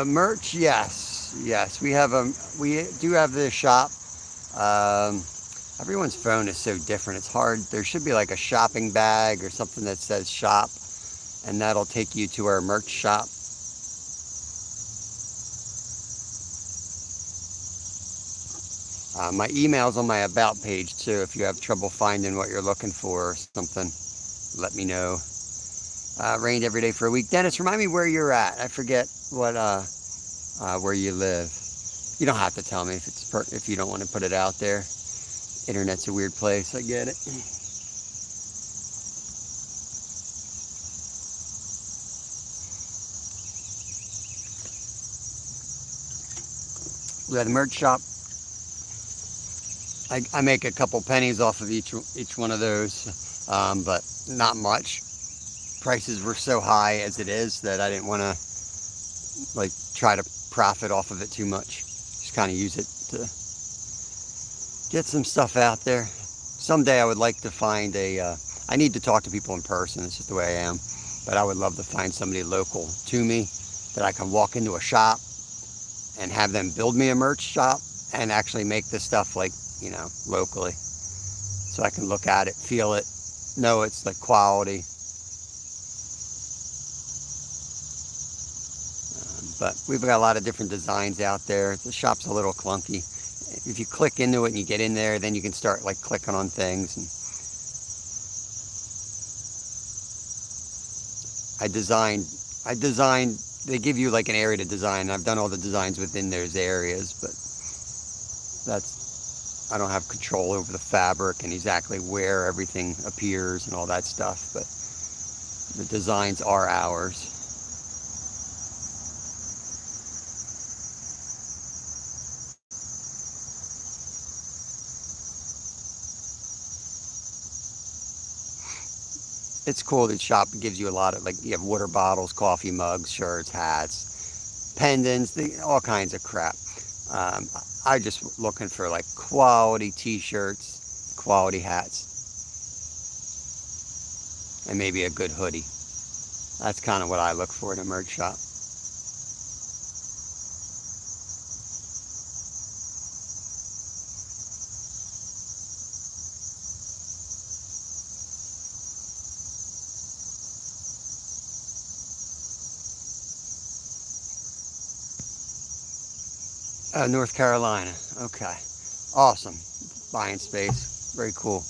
Merch, yes, we do have the shop. Everyone's phone is so different. It's hard. There should be like a shopping bag or something that says shop, and that'll take you to our merch shop. My email's on my About page too. If you have trouble finding what you're looking for or something, let me know. Rained every day for a week. Dennis, remind me where you're at. I forget what where you live. You don't have to tell me if you don't want to put it out there. Internet's a weird place. I get it. We have the merch shop. I make a couple pennies off of each one of those, but not much. Prices were so high as it is that I didn't want to like try to profit off of it too much. Just kind of use it to get some stuff out there. Someday I would like to find I need to talk to people in person. It's just the way I am. But I would love to find somebody local to me that I can walk into a shop and have them build me a merch shop and actually make this stuff like, you know, locally. So I can look at it, feel it, know it's like quality. But we've got a lot of different designs out there. The shop's a little clunky. If you click into it and you get in there, then you can start like clicking on things. And I designed, they give you like an area to design. I've done all the designs within those areas, but I don't have control over the fabric and exactly where everything appears and all that stuff, but the designs are ours. It's cool. The shop gives you a lot of, like, you have water bottles, coffee mugs, shirts, hats, pendants, all kinds of crap. I just looking for like quality t-shirts, quality hats, and maybe a good hoodie. That's kind of what I look for in a merch shop. North Carolina. Okay. Awesome. Buying space. Very cool.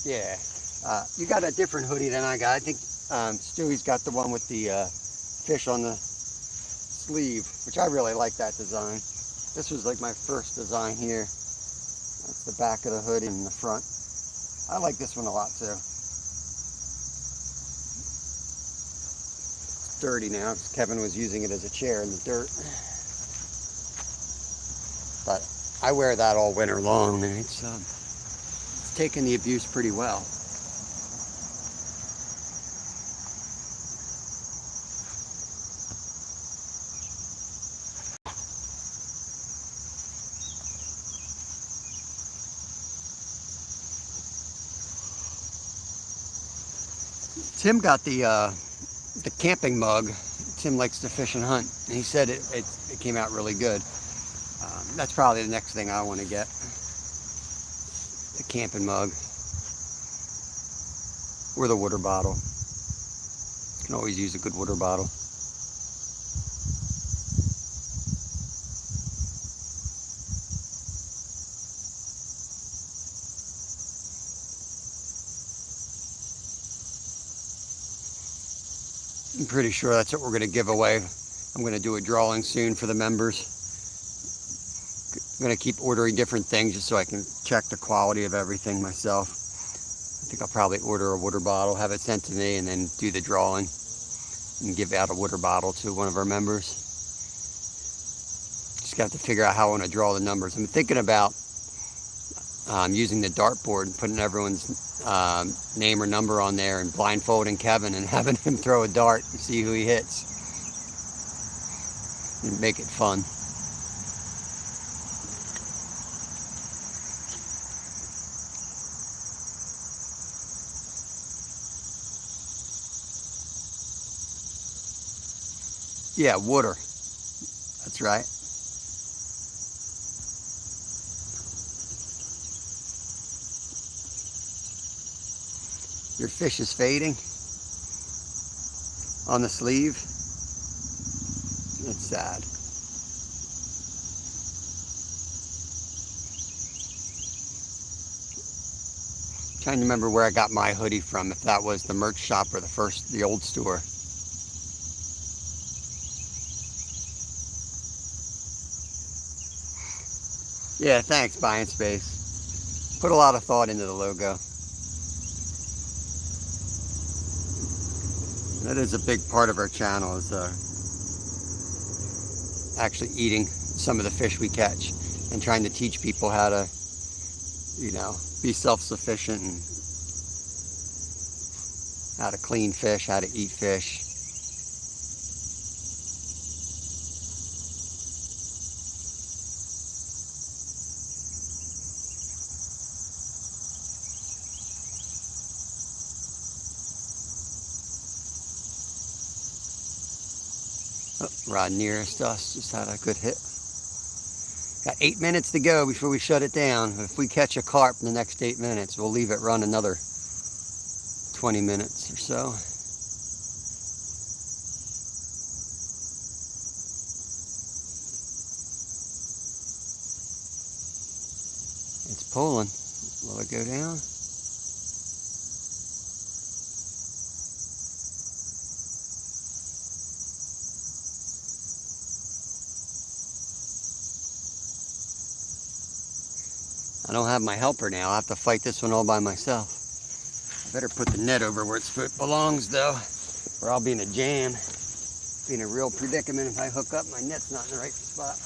Yeah. You got a different hoodie than I got. I think Stewie's got the one with the fish on the sleeve, which I really like that design. This was like my first design here. That's the back of the hoodie and the front. I like this one a lot too. Dirty now. Kevin was using it as a chair in the dirt. But I wear that all winter long, and it's taken the abuse pretty well. Tim got the camping mug. Tim likes to fish and hunt, and he said it came out really good. That's probably the next thing I want to get. The camping mug. Or the water bottle. You can always use a good water bottle. I'm pretty sure that's what we're going to give away. I'm going to do a drawing soon for the members. I'm going to keep ordering different things just so I can check the quality of everything myself. I think I'll probably order a water bottle, have it sent to me, and then do the drawing and give out a water bottle to one of our members. Just got to figure out how I want to draw the numbers. I'm thinking about using the dartboard and putting everyone's name or number on there and blindfolding Kevin and having him throw a dart and see who he hits. And make it fun. Yeah, water. That's right. Your fish is fading. on the sleeve. It's sad. Trying to remember where I got my hoodie from, if that was the merch shop or the old store. Yeah, thanks, Buying Space. Put a lot of thought into the logo. That is a big part of our channel, is actually eating some of the fish we catch and trying to teach people how to, be self-sufficient and how to clean fish, how to eat fish. Oh, rod nearest us just had a good hit. Got 8 minutes to go before we shut it down. If we catch a carp in the next 8 minutes, we'll leave it run another 20 minutes or so. It's pulling. Will it go down? I don't have my helper now. I'll have to fight this one all by myself. I better put the net over where it belongs, though, or I'll be in a jam. Be in a real predicament if I hook up. My net's not in the right spot.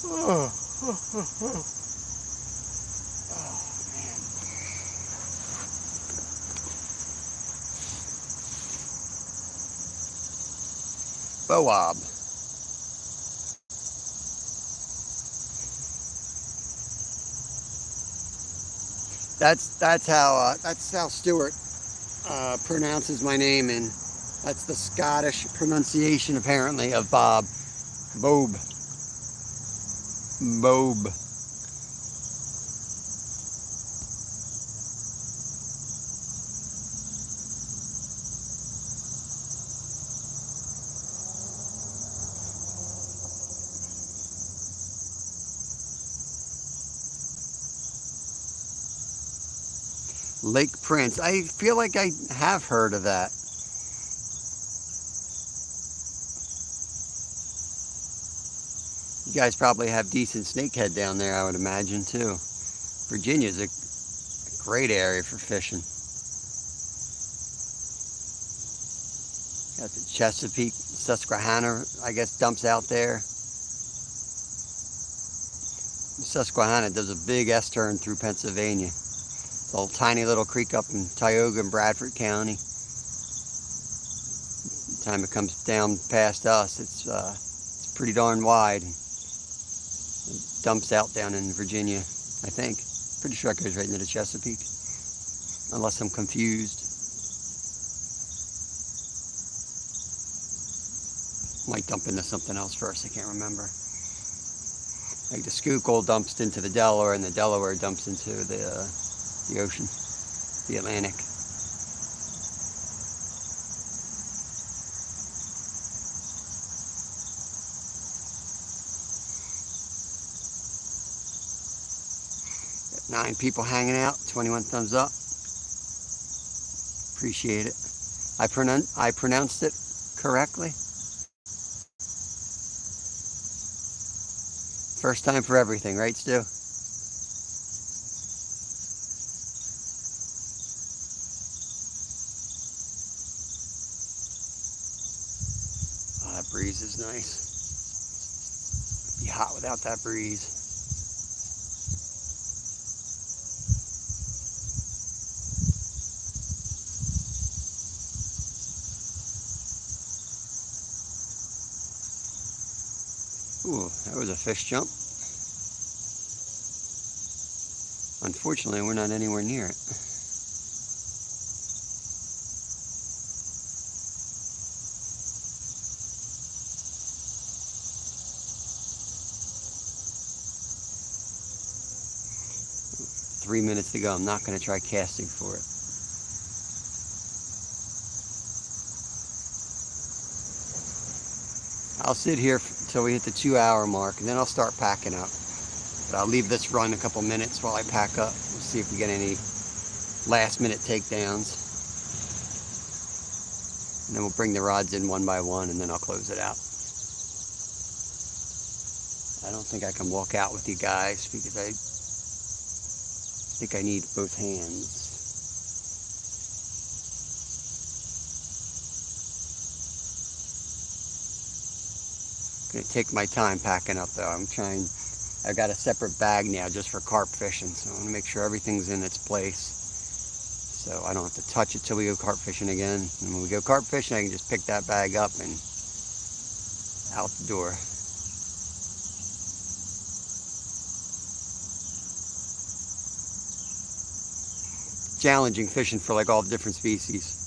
Oh, man. Boab. That's how Stuart pronounces my name, and that's the Scottish pronunciation apparently of Bob. Bob. Bob. Lake Prince. I feel like I have heard of that. You guys probably have decent snakehead down there, I would imagine, too. Virginia's a great area for fishing. Got the Chesapeake, Susquehanna, I guess, dumps out there. Susquehanna does a big S-turn through Pennsylvania. It's a little tiny little creek up in Tioga and Bradford County. By the time it comes down past us, it's pretty darn wide. It dumps out down in Virginia, I think. Pretty sure it goes right into the Chesapeake, unless I'm confused. Might dump into something else first, I can't remember. Like the Schuylkill dumps into the Delaware, and the Delaware dumps into the ocean, the Atlantic. Got 9 people hanging out, 21 thumbs up. Appreciate it. I pronounced it correctly. First time for everything, right, Stu? Oh, that breeze is nice. Be hot without that breeze. Ooh, that was a fish jump. Unfortunately, we're not anywhere near it. 3 minutes to go. I'm not going to try casting for it. I'll sit here until we hit the 2-hour mark, and then I'll start packing up. But I'll leave this run a couple minutes while I pack up and see if we get any last minute takedowns. And then we'll bring the rods in one by one, and then I'll close it out. I don't think I can walk out with you guys because I think I need both hands. I'm gonna take my time packing up though. I've got a separate bag now just for carp fishing, so I want to make sure everything's in its place. So I don't have to touch it till we go carp fishing again. And when we go carp fishing, I can just pick that bag up and out the door. Challenging fishing for like all the different species.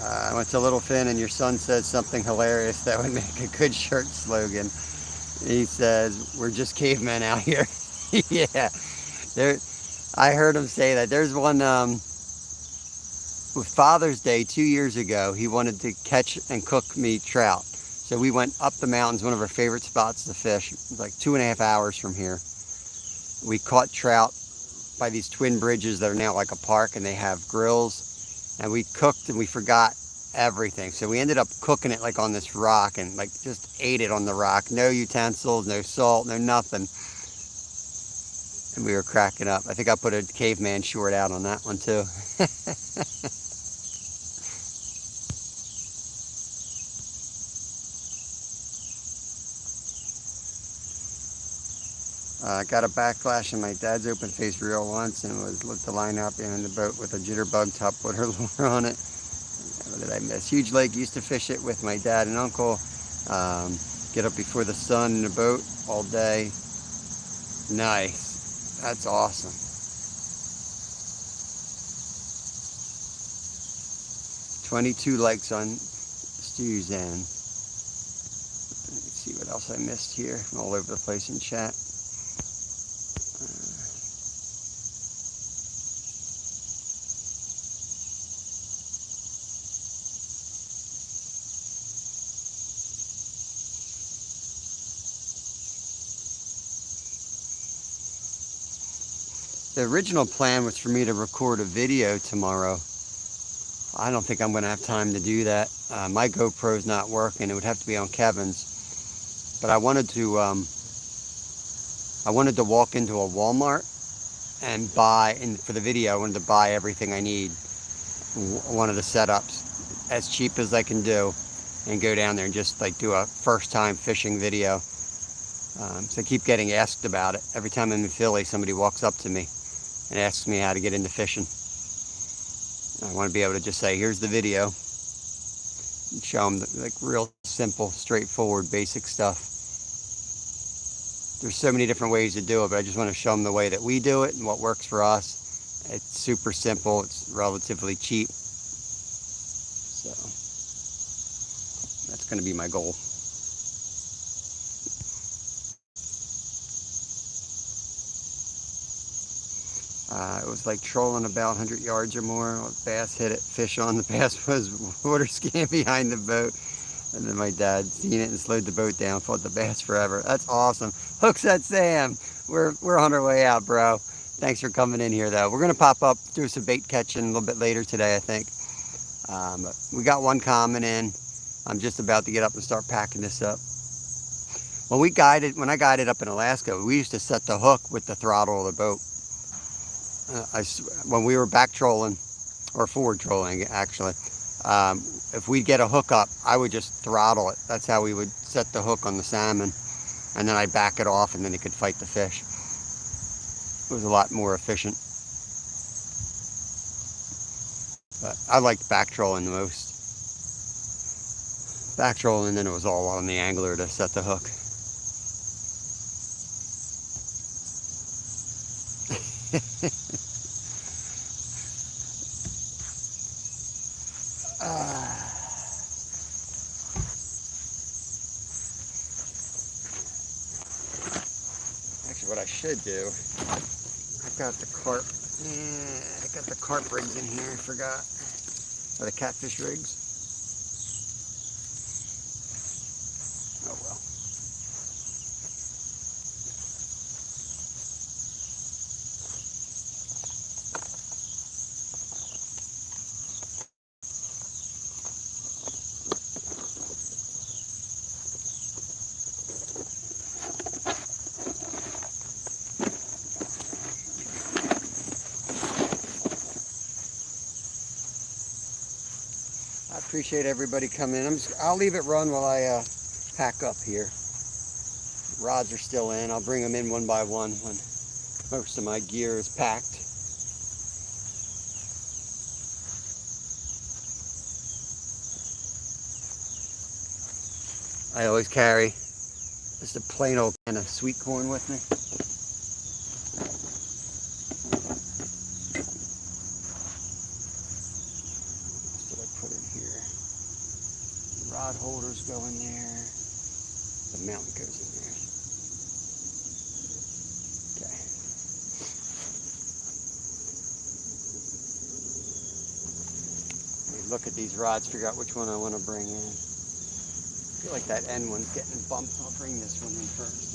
I went to Little Finn and your son said something hilarious that would make a good shirt slogan. He says, "We're just cavemen out here." Yeah, I heard him say that. There's one with Father's Day 2 years ago. He wanted to catch and cook me trout. So we went up the mountains, one of our favorite spots to fish. It was like 2.5 hours from here. We caught trout by these twin bridges that are now like a park, and they have grills. And we cooked and we forgot everything. So we ended up cooking it like on this rock and like just ate it on the rock. No utensils, no salt, no nothing. And we were cracking up. I think I put a caveman short out on that one too. I got a backlash in my dad's open face reel once and looked to line up in the boat with a jitterbug top water lure on it. What did I miss? Huge lake. Used to fish it with my dad and uncle. Get up before the sun in the boat all day. Nice. That's awesome. $22 likes on Stu's end. Let's see what else I missed here. I'm all over the place in chat. The original plan was for me to record a video tomorrow. I don't think I'm going to have time to do that. My GoPro's not working. It would have to be on Kevin's. But I wanted to walk into a Walmart and buy, and for the video, I wanted to buy everything I need. One of the setups, as cheap as I can do, and go down there and just like do a first time fishing video. So I keep getting asked about it. Every time I'm in Philly, somebody walks up to me and asks me how to get into fishing. I want to be able to just say, here's the video, and show them like real simple, straightforward, basic stuff. There's so many different ways to do it, but I just want to show them the way that we do it and what works for us. It's super simple. It's relatively cheap. So that's going to be my goal. It was like trolling about 100 yards or more. Bass hit it, fish on. The bass was water skiing behind the boat. And then my dad seen it and slowed the boat down, fought the bass forever. That's awesome. Hooks at Sam. We're on our way out, bro. Thanks for coming in here, though. We're going to pop up, do some bait catching a little bit later today, I think. But we got one comment in. I'm just about to get up and start packing this up. When I guided up in Alaska, we used to set the hook with the throttle of the boat. When we were back trolling, or forward trolling actually, if we'd get a hook up, I would just throttle it. That's how we would set the hook on the salmon, and then I'd back it off, and then it could fight the fish. It was a lot more efficient. But I liked back trolling the most. Back trolling, and then it was all on the angler to set the hook. should do, I've got the carp. Yeah, I got the carp rigs in here. I forgot. Or the catfish rigs. Oh well. I appreciate everybody coming in. I'll leave it run while I pack up here. Rods are still in. I'll bring them in one by one when most of my gear is packed. I always carry just a plain old can of sweet corn with me. What did I put in here? Rod holders go in there. The mountain goes in there. Okay. Let me look at these rods, figure out which one I want to bring in. I feel like that end one's getting bumped. I'll bring this one in first.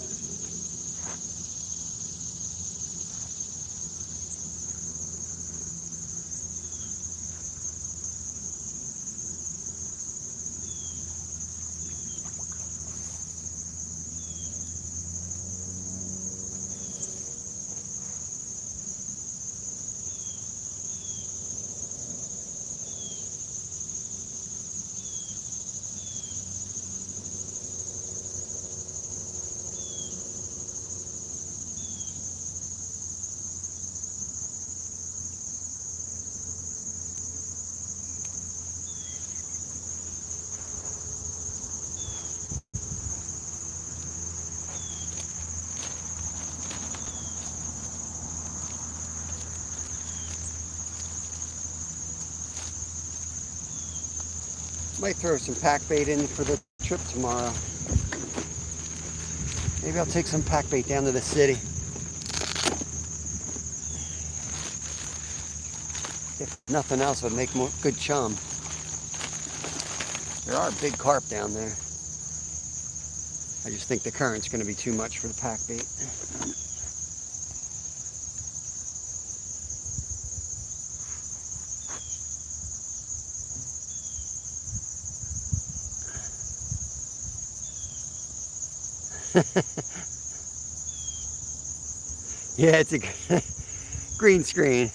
Might throw some pack bait in for the trip tomorrow. Maybe I'll take some pack bait down to the city. If nothing else, would make more good chum. There are big carp down there. I just think the current's going to be too much for the pack bait. Yeah, it's a green screen.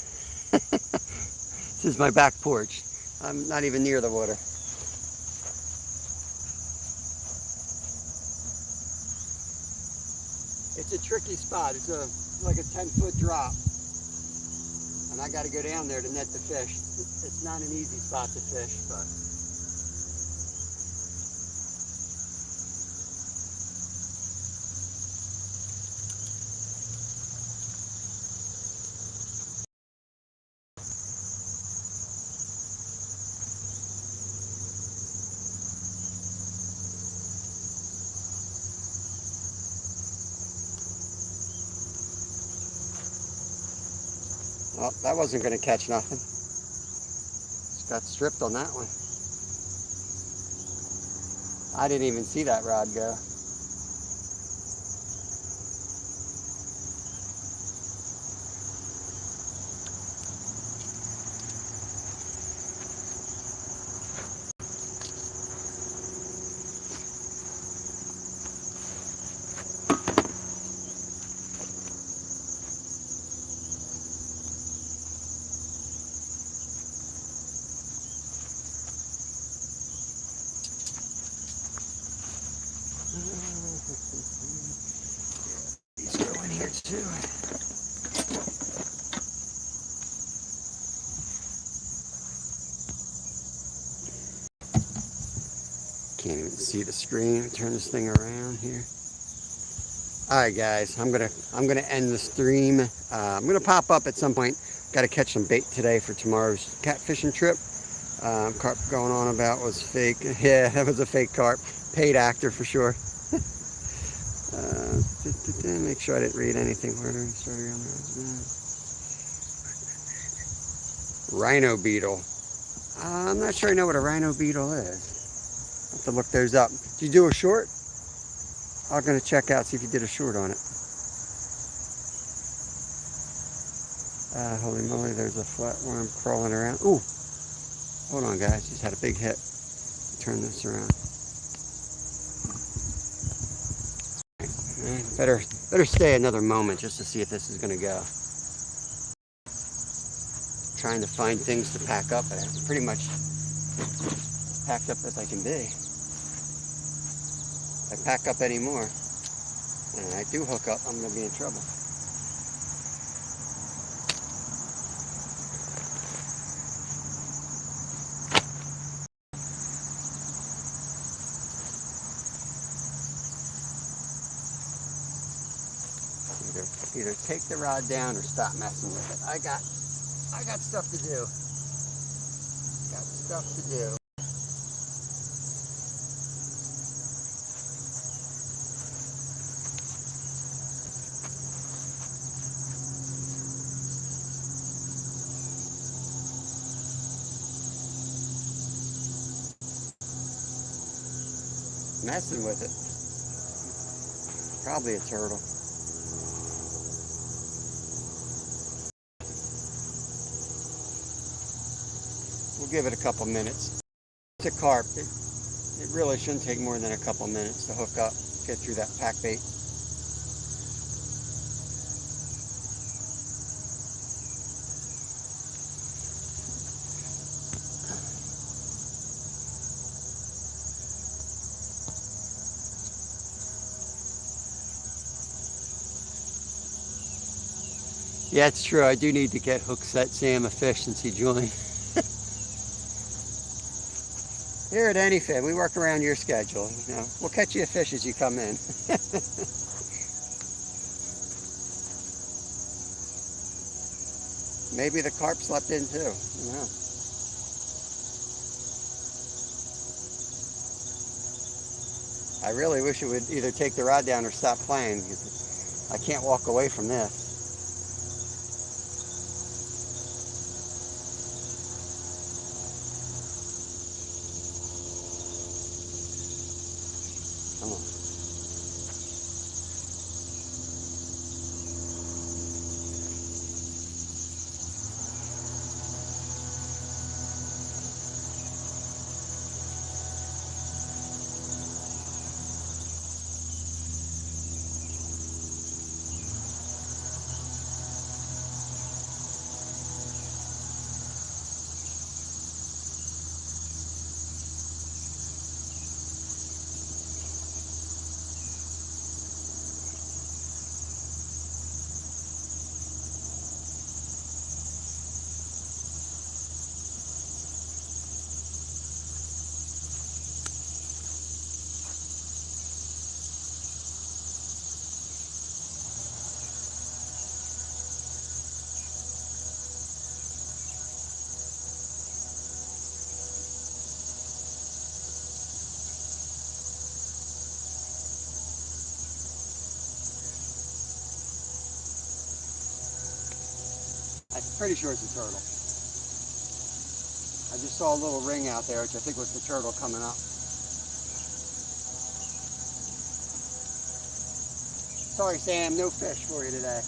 This is my back porch. I'm not even near the water. It's a tricky spot. It's like a 10-foot drop. And I got to go down there to net the fish. It's not an easy spot to fish, but... Well, that wasn't going to catch nothing. Just got stripped on that one. I didn't even see that rod go. These go in here too. Can't even see the screen. Turn this thing around here. All right, guys. I'm gonna end the stream. I'm gonna pop up at some point. Got to catch some bait today for tomorrow's catfishing trip. Carp going on about was fake. Yeah, that was a fake carp. Paid actor for sure. Make sure I didn't read anything. Rhino beetle. I'm not sure I know what a rhino beetle is. I'll have to look those up. Did you do a short? I'm going to check out, see if you did a short on it. Holy moly, there's a flatworm crawling around. Ooh, hold on guys, just had a big hit. Turn this around. Better stay another moment just to see if this is going to go. Trying to find things to pack up, but I'm pretty much packed up as I can be. If I pack up anymore, and I do hook up, I'm going to be in trouble. Either take the rod down or stop messing with it. I got stuff to do. Got stuff to do. Messing with it. Probably a turtle. We'll give it a couple minutes. It's a carp. It really shouldn't take more than a couple minutes to hook up, get through that pack bait. Yeah, it's true. I do need to get hook set Sam a fish since he joined. Here at Anyfin, we work around your schedule. You know, we'll catch you a fish as you come in. Maybe the carp slept in too. I don't know. I really wish it would either take the rod down or stop playing, because I can't walk away from this. Come on. I'm pretty sure it's a turtle. I just saw a little ring out there, which I think was the turtle coming up. Sorry, Sam, no fish for you today.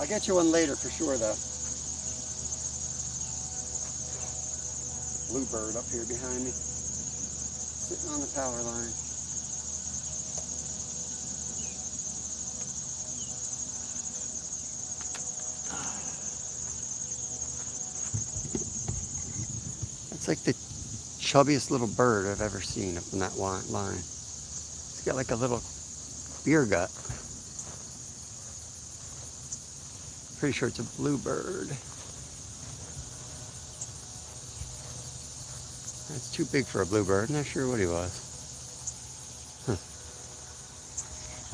I'll get you one later for sure, though. Bluebird up here behind me, sitting on the power line. It's like the chubbiest little bird I've ever seen up on that line. It's got like a little beer gut. Pretty sure it's a bluebird. That's too big for a bluebird. I'm not sure what he was. Huh.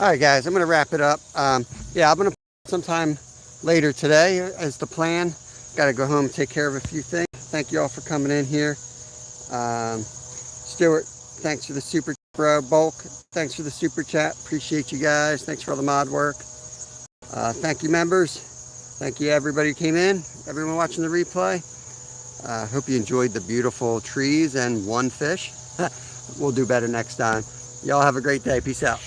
All right, guys, I'm going to wrap it up. Yeah, I'm going to sometime later today as the plan. Got to go home and take care of a few things. Thank you all for coming in here. Stuart, thanks for the super Bro Bulk, thanks for the super chat. Appreciate you guys. Thanks for all the mod work. Thank you, members. Thank you, everybody who came in. Everyone watching the replay. Hope you enjoyed the beautiful trees and one fish. We'll do better next time. Y'all have a great day. Peace out.